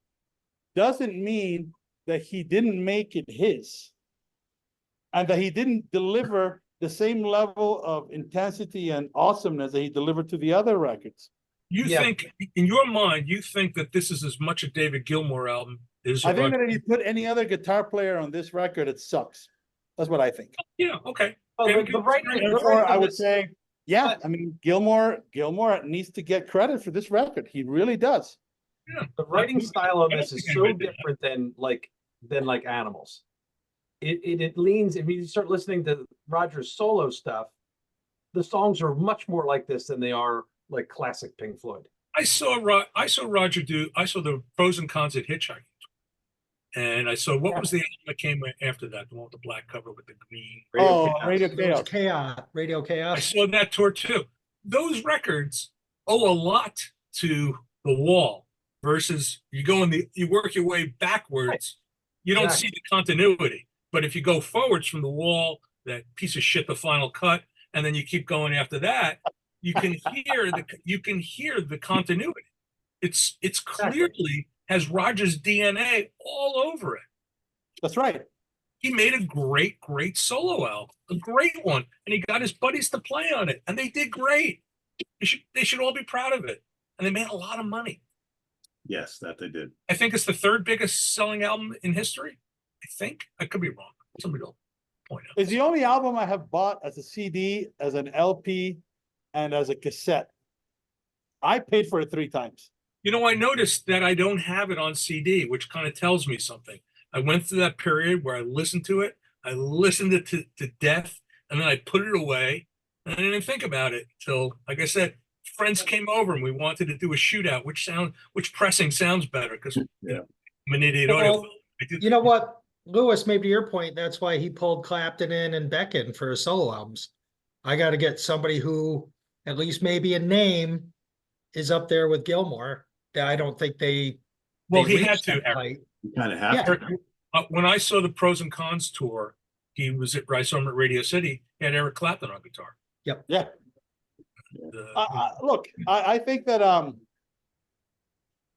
doesn't mean that he didn't make it his, and that he didn't deliver the same level of intensity and awesomeness that he delivered to the other records. you Yeah. think, in your mind, you think that this is as much a David Gilmour album as a I think Roger- that if you put any other guitar player on this record, it sucks. That's what I think. Yeah, okay. Well, David the Gilmour's writing- great. the Therefore, writing I on would this- say, yeah, I mean, Gilmour needs to get credit for this record. He really does. Yeah. The writing style on I don't this is think so anybody did that. different than like Animals. It leans, if you start listening to Roger's solo stuff, the songs are much more like this than they are like classic Pink Floyd. I saw Roger do. I saw the pros and cons at Hitchhiking, and I saw what was the album that came after that, the one with the black cover with the green. Radio There was Chaos. Radio I Chaos. saw that tour too. Those records owe a lot to The Wall versus you work your way backwards. You don't Exactly. see the continuity, but if you go forwards from The Wall, that piece of shit, the final cut, and then you keep going after that, you can hear the continuity. It's clearly has Roger's DNA all over it. That's right. He made a great solo album, a great one, and he got his buddies to play on it, and they did great. They should all be proud of it, and they made a lot of money. Yes, that they did. I think it's the third biggest selling album in history. I think I could be wrong. Somebody will point out. It's the only album I have bought as a CD, as an LP, and as a cassette. I paid for it 3 times. You know, I noticed that I don't have it on CD, which kind of tells me something. I went through that period where I listened to it. I listened it to death, and then I put it away, and I didn't think about it till, like I said, friends came over and we wanted to do a shootout. Which pressing sounds better? Because Yeah. I'm an idiot. Well, audiophile. I did- You know what, Lewis, maybe to your point, that's why he pulled Clapton in and Beck in for his solo albums. I got to get somebody who, at least maybe a name, is up there with Gilmour. That I don't think they. Well, they he had reached to, that Eric. height. You kind of have Yeah. to. When I saw the Pros and Cons tour, I saw him at Radio City. He had Eric Clapton on guitar. Yeah. The- Look, I think that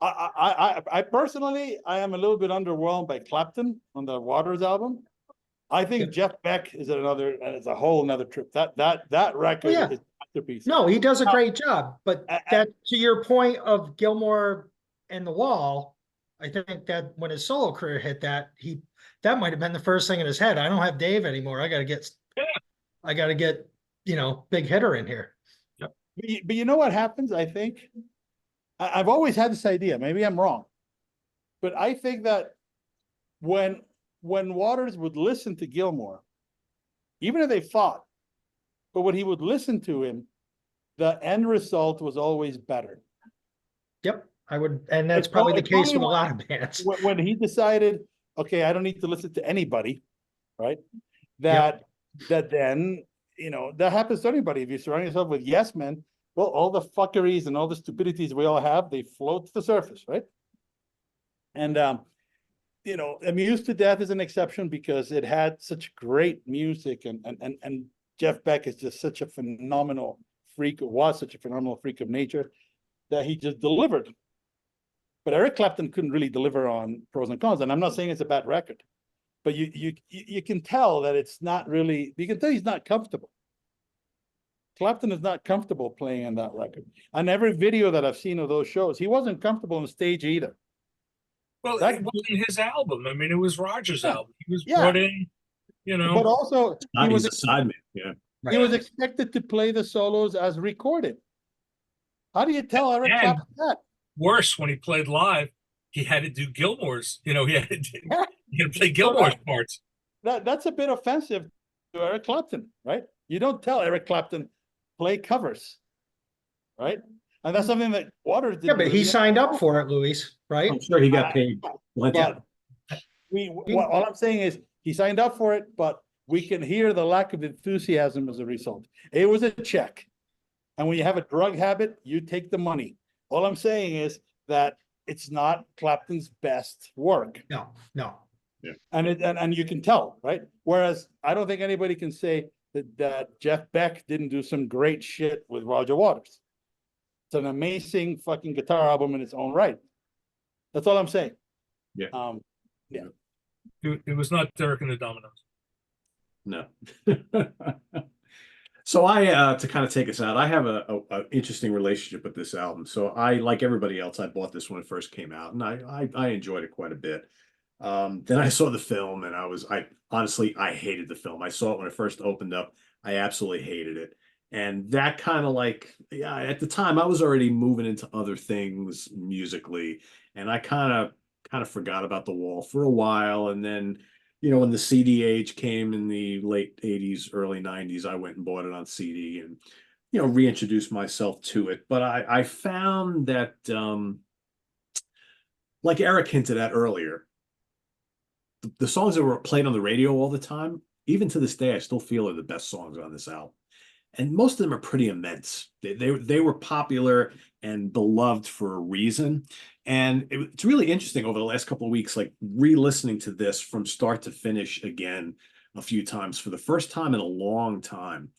I personally I am a little bit underwhelmed by Clapton on the Waters album. I think Jeff Beck is it's a whole another trip. That record yeah. is a masterpiece. No, he does a Now, great job, but that, to your point of Gilmore and The Wall, I think that when his solo career hit that might have been the first thing in his head. I don't have Dave anymore. I gotta get, big hitter in here. but you know what happens? I think I've always had this idea. Maybe I'm wrong, but I think that when Waters would listen to Gilmore, even if they fought, but when he would listen to him, the end result was always better. Yep, I would, and that's probably the case with a lot of bands. When he decided, okay, I don't need to listen to anybody, right? That then, that happens to anybody. If you surround yourself with yes men, well, all the fuckeries and all the stupidities we all have, they float to the surface, right? And Amused to Death is an exception because it had such great music, and Jeff Beck is just such a phenomenal freak, was such a phenomenal freak of nature that he just delivered. But Eric Clapton couldn't really deliver on Pros and Cons, and I'm not saying it's a bad record, but you can tell that it's not really. You can tell he's not comfortable. Clapton is not comfortable playing on that record. On every video that I've seen of those shows, he wasn't comfortable on stage either. Well, it wasn't his album. I mean, it was Roger's album. He was brought in, But also, he's a sideman. Yeah. He was expected to play the solos as recorded. How do you tell Eric Clapton that? Worse, when he played live, he had to do Gilmore's. He had to play Gilmore's parts. That's a bit offensive to Eric Clapton, right? You don't tell Eric Clapton play covers, right? And that's something that Waters did. Yeah, but he signed up for it, Luis, right? I'm sure he got paid. But all I'm saying is he signed up for it, but we can hear the lack of enthusiasm as a result. It was a check. And when you have a drug habit, you take the money. All I'm saying is that it's not Clapton's best work. No. Yeah. And you can tell, right? Whereas I don't think anybody can say that Jeff Beck didn't do some great shit with Roger Waters. It's an amazing fucking guitar album in its own right. That's all I'm saying. Yeah. It was not Derek and the Dominoes. No. So I, to kind of take us out, I have a interesting relationship with this album. So I, like everybody else, I bought this when it first came out, and I enjoyed it quite a bit. Then I saw the film, and I honestly hated the film. I saw it when it first opened up. I absolutely hated it. And that kind of at the time I was already moving into other things musically, and I kind of forgot about The Wall for a while. And then, when the CD age came in the late 80s, early 90s, I went and bought it on CD and, reintroduced myself to it. But I found that, like Eric hinted at earlier, the songs that were played on the radio all the time, even to this day, I still feel are the best songs on this album. And most of them are pretty immense. They were popular and beloved for a reason. And it's really interesting over the last couple of weeks, like re-listening to this from start to finish again a few times for the first time in a long time.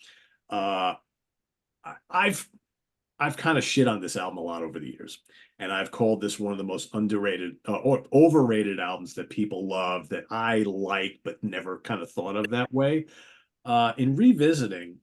I've kind of shit on this album a lot over the years, and I've called this one of the most underrated or overrated albums that people love, that I like but never kind of thought of that way. In revisiting,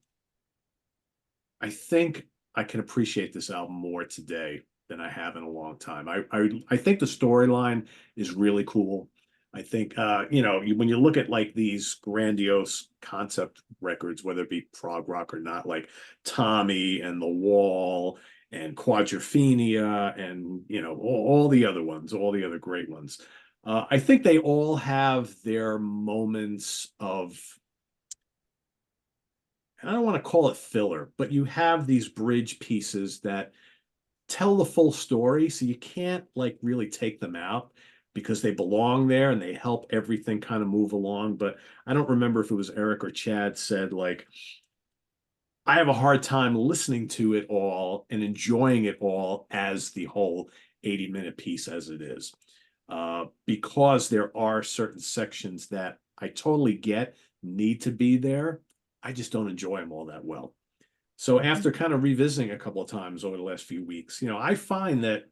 I think I can appreciate this album more today than I have in a long time. I think the storyline is really cool. I think when you look at like these grandiose concept records, whether it be prog rock or not, like Tommy and The Wall and Quadrophenia and all the other ones, all the other great ones, I think they all have their moments of, I don't want to call it filler, but you have these bridge pieces that tell the full story. So you can't really take them out because they belong there and they help everything kind of move along. But I don't remember if it was Eric or Chad said, I have a hard time listening to it all and enjoying it all as the whole 80-minute piece as it is. Because there are certain sections that I totally get need to be there. I just don't enjoy them all that well. So after kind of revisiting a couple of times over the last few weeks, I find that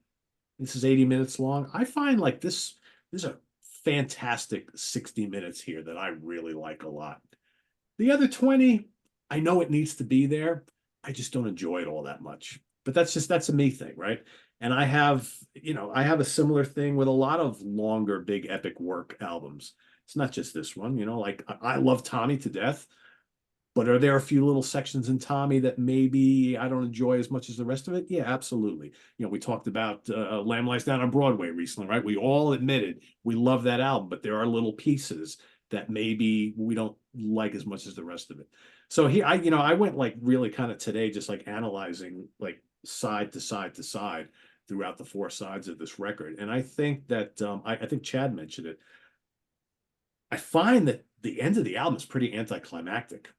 this is 80 minutes long. I find this is a fantastic 60 minutes here that I really like a lot. The other 20, I know it needs to be there. I just don't enjoy it all that much. But that's a me thing, right? And I have a similar thing with a lot of longer, big epic work albums. It's not just this one, like I love Tommy to death, but are there a few little sections in Tommy that maybe I don't enjoy as much as the rest of it? Yeah, absolutely. We talked about Lamb Lies Down on Broadway recently, right? We all admitted we love that album, but there are little pieces that maybe we don't like as much as the rest of it. So here, I went like really kind of today, just like analyzing like side to side to side throughout the four sides of this record. And I think that I think Chad mentioned it. I find that the end of the album is pretty anticlimactic.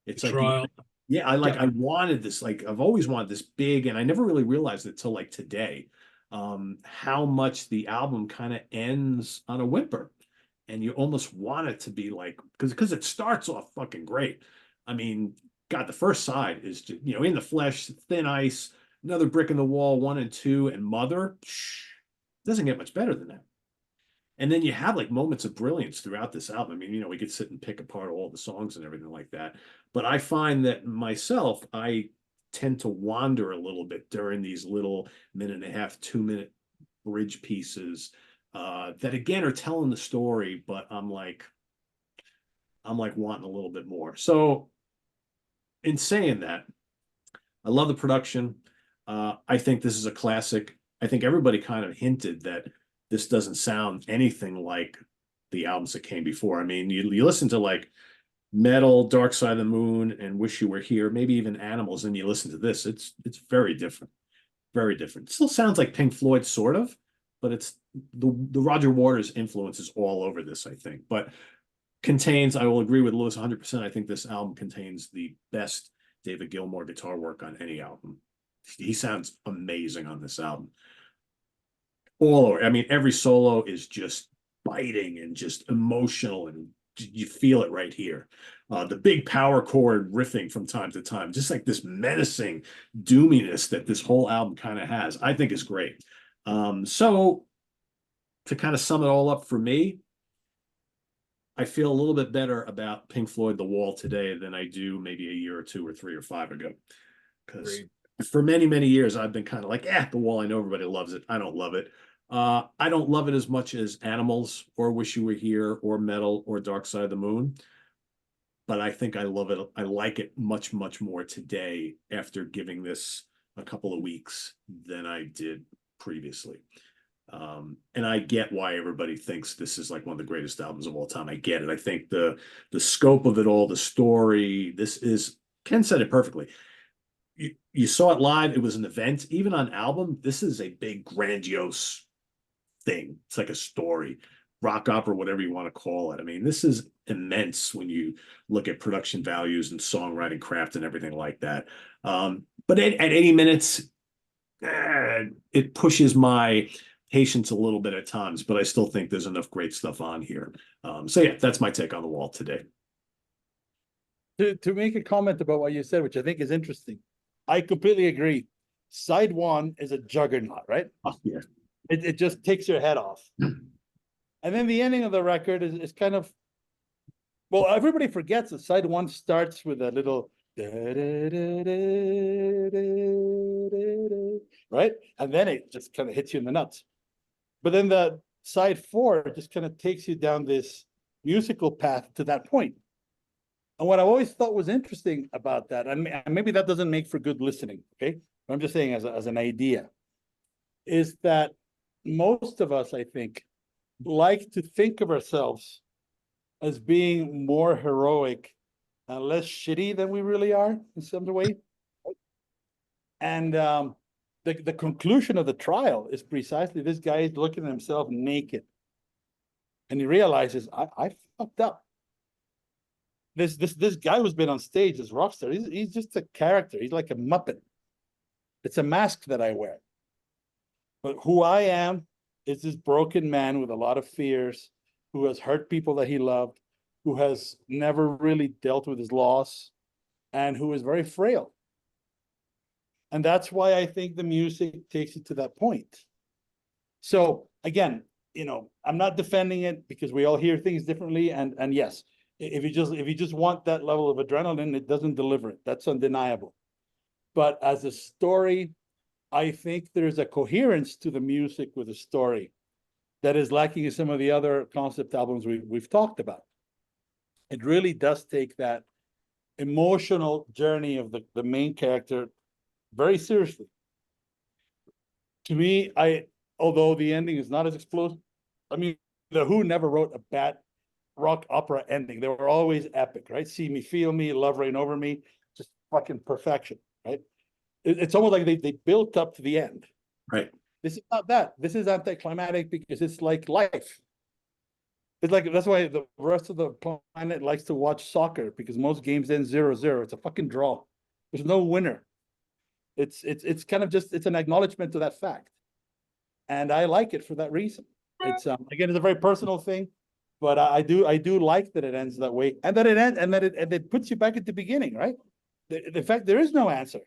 It's like, Trial. yeah, I wanted this, like I've always wanted this big, and I never really realized it till like today, how much the album kind of ends on a whimper. And you almost want it to be like, because it starts off fucking great. I mean, God, the first side is just, In the Flesh, Thin Ice, Another Brick in the Wall, 1 and 2, and Mother. Doesn't get much better than that. And then you have like moments of brilliance throughout this album. I mean, we could sit and pick apart all the songs and everything like that. But I find that myself, I tend to wander a little bit during these little 1.5, 2-minute bridge pieces that again are telling the story, but I'm like wanting a little bit more. So in saying that, I love the production. I think this is a classic. I think everybody kind of hinted that this doesn't sound anything like the albums that came before. I mean, you listen to like Metal, Dark Side of the Moon, and Wish You Were Here, maybe even Animals, and you listen to this, it's very different. Very different. It still sounds like Pink Floyd, sort of, but it's the Roger Waters influence is all over this, I think. But I will agree with Lewis 100%. I think this album contains the best David Gilmour guitar work on any album. He sounds amazing on this album. All over. I mean, every solo is just biting and just emotional, and you feel it right here. The big power chord riffing from time to time, just like this menacing doominess that this whole album kind of has, I think is great. So to kind of sum it all up for me, I feel a little bit better about Pink Floyd The Wall today than I do maybe a year or 2 or 3 or 5 ago. Because for many, many years, I've been kind of like, The Wall, I know everybody loves it. I don't love it. I don't love it as much as Animals or Wish You Were Here or Metal or Dark Side of the Moon. But I think I love it. I like it much, much more today after giving this a couple of weeks than I did previously. And I get why everybody thinks this is like one of the greatest albums of all time. I get it. I think the scope of it all, the story, Ken said it perfectly. You saw it live. It was an event. Even on album, this is a big, grandiose thing. It's like a story, rock opera, whatever you want to call it. I mean, this is immense when you look at production values and songwriting craft and everything like that. But at 80 minutes, it pushes my patience a little bit at times, but I still think there's enough great stuff on here. So yeah, that's my take on The Wall today. To make a comment about what you said, which I think is interesting, I completely agree. Side 1 is a juggernaut, right? Oh, yeah. It just takes your head off. And then the ending of the record is kind of, well, everybody forgets that side 1 starts with a little right? And then it just kind of hits you in the nuts. But then the side 4 just kind of takes you down this musical path to that point. And what I always thought was interesting about that, and maybe that doesn't make for good listening, okay? But I'm just saying as an idea, is that most of us, I think, like to think of ourselves as being more heroic and less shitty than we really are in some way. And the conclusion of the trial is precisely this guy is looking at himself naked. And he realizes, I fucked up. This guy who's been on stage as rockstar, he's just a character. He's like a Muppet. It's a mask that I wear. But who I am is this broken man with a lot of fears, who has hurt people that he loved, who has never really dealt with his loss, and who is very frail. And that's why I think the music takes it to that point. So again, I'm not defending it because we all hear things differently. And yes, if you just want that level of adrenaline, it doesn't deliver it. That's undeniable. But as a story, I think there's a coherence to the music with the story that is lacking in some of the other concept albums we've talked about. It really does take that emotional journey of the main character very seriously. To me, although the ending is not as explosive, I mean, the Who never wrote a bad rock opera ending. They were always epic, right? See Me, Feel Me, Love Reign Over Me, just fucking perfection, right? It's almost like they built up to the end. Right. This is not that. This is anticlimactic because it's like life. It's like, that's why the rest of the planet likes to watch soccer, because most games end 0-0. It's a fucking draw. There's no winner. It's kind of just, it's an acknowledgement to that fact. And I like it for that reason. It's again, it's a very personal thing, but I do like that it ends that way, and that it puts you back at the beginning, right? The fact there is no answer,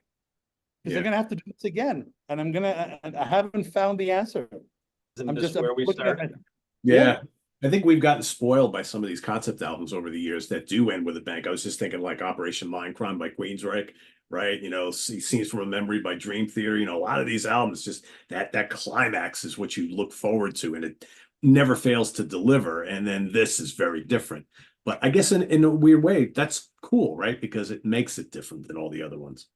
because they're gonna have to do this again, and I haven't found the answer. Isn't this where we start? Yeah. I think we've gotten spoiled by some of these concept albums over the years that do end with a bang. I was just thinking like Operation Mindcrime by Queensryche, right? Scenes from a Memory by Dream Theater. A lot of these albums, just that climax is what you look forward to, and it never fails to deliver. And then this is very different. But I guess in a weird way, that's cool, right? Because it makes it different than all the other ones.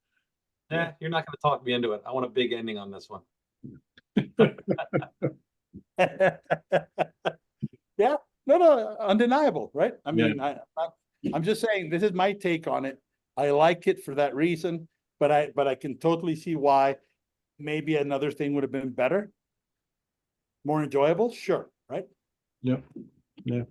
Yeah, you're not going to talk me into it. I want a big ending on this one. Yeah, no, undeniable, right? I mean, I'm just saying this is my take on it. I like it for that reason, but I can totally see why maybe another thing would have been better, more enjoyable. Sure, right? Yep. Yeah.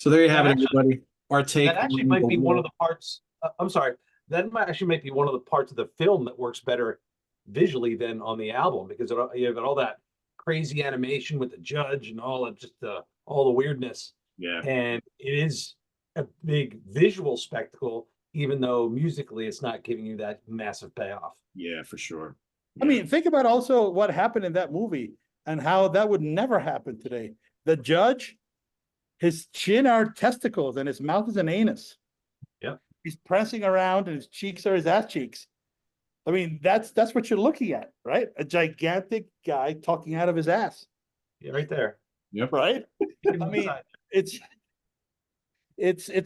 So there you have it, everybody. Our take. That actually might be one of the parts. I'm sorry. That might be one of the parts of the film that works better visually than on the album, because you have all that crazy animation with the judge and all of just all the weirdness. Yeah. And it is a big visual spectacle, even though musically it's not giving you that massive payoff. Yeah, for sure. I mean, think about also what happened in that movie and how that would never happen today. The judge, his chin are testicles and his mouth is an anus. Yeah. He's pressing around and his cheeks are his ass cheeks. I mean, that's what you're looking at, right? A gigantic guy talking out of his ass. Yeah, right there. Yep. Right? I mean, it's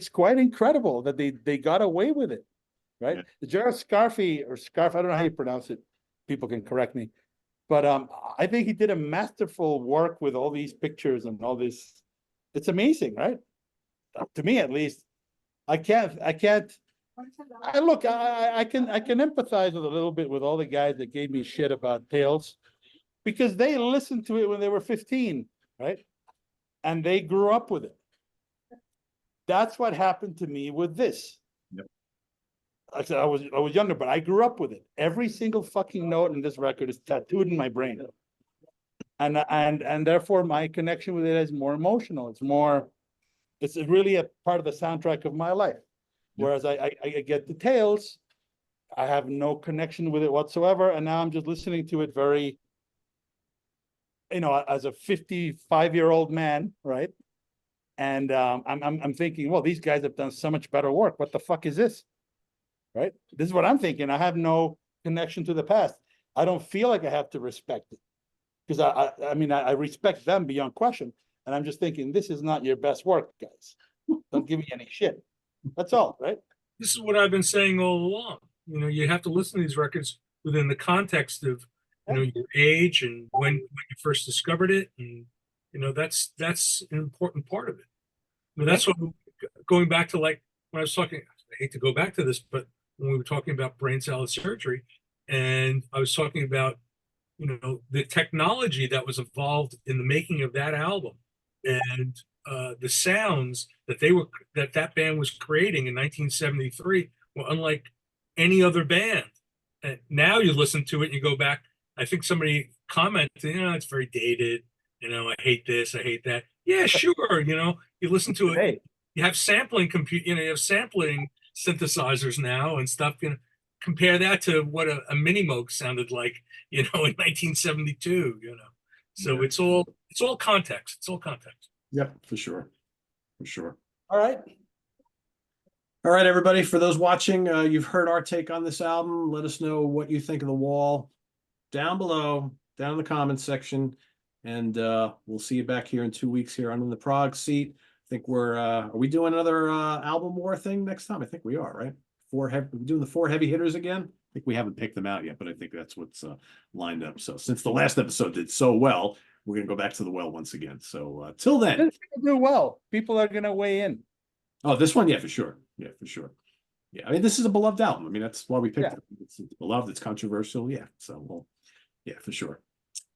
quite incredible that they got away with it, right? Yeah. The Gerard Scarfe, I don't know how you pronounce it. People can correct me. But I think he did a masterful work with all these pictures and all this. It's amazing, right? To me, at least. I can empathize with a little bit with all the guys that gave me shit about Tales, because they listened to it when they were 15, right? And they grew up with it. That's what happened to me with this. Yep. Like I said, I was younger, but I grew up with it. Every single fucking note in this record is tattooed in my brain. And therefore my connection with it is more emotional. It's really a part of the soundtrack of my life. Whereas I get the Tales, I have no connection with it whatsoever, and now I'm just listening to it very, as a 55-year-old man, right? And I'm thinking, well, these guys have done so much better work. What the fuck is this? Right? This is what I'm thinking. I have no connection to the past. I don't feel like I have to respect it, because I respect them beyond question. And I'm just thinking, this is not your best work, guys. Don't give me any shit. That's all, right? This is what I've been saying all along. You have to listen to these records within the context of, your age and when you first discovered it. And, that's an important part of it. I mean, that's what, going back to like when I was talking, I hate to go back to this, but when we were talking about brain salad surgery, and I was talking about, the technology that was involved in the making of that album, and the sounds that band was creating in 1973 were unlike any other band. And now you listen to it and you go back. I think somebody commented, it's very dated. I hate this, I hate that. Yeah, sure. You listen to it. Hey. You have sampling you have sampling synthesizers now and stuff. Compare that to what a Mini Moog sounded like, in 1972. So Yeah. it's all context. It's all context. Yep, for sure. For sure. All right. All right, everybody. For those watching, you've heard our take on this album. Let us know what you think of The Wall down below, down in the comments section. And we'll see you back here in 2 weeks here on In the Prog Seat. I think are we doing another album war thing next time? I think we are, right? We're doing the 4 heavy hitters again. I think we haven't picked them out yet, but I think that's what's lined up. So since the last episode did so well, we're going to go back to the well once again. So till then. It's gonna do well. People are gonna weigh in. Oh, this one? Yeah, for sure. Yeah, for sure. Yeah, I mean, this is a beloved album. I mean, that's why we picked Yeah. it. It's beloved, it's controversial. Yeah, so, well, yeah, for sure.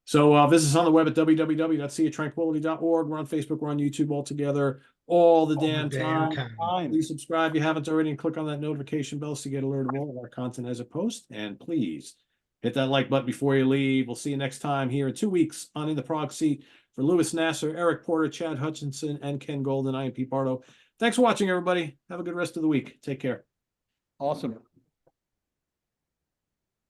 So visit us on the web at www.seatranquility.org. We're on Facebook, we're on YouTube all together, all the All the damn damn time. time. Please subscribe if you haven't already and click on that notification bell to get alerted of all of our content as a post. And please hit that like button before you leave. We'll see you next time here in 2 weeks on In the Prog Seat. For Louis Nasser, Eric Porter, Chad Hutchinson, and Ken Golden, I am Pete Bardo. Thanks for watching, everybody. Have a good rest of the week. Take care. Awesome.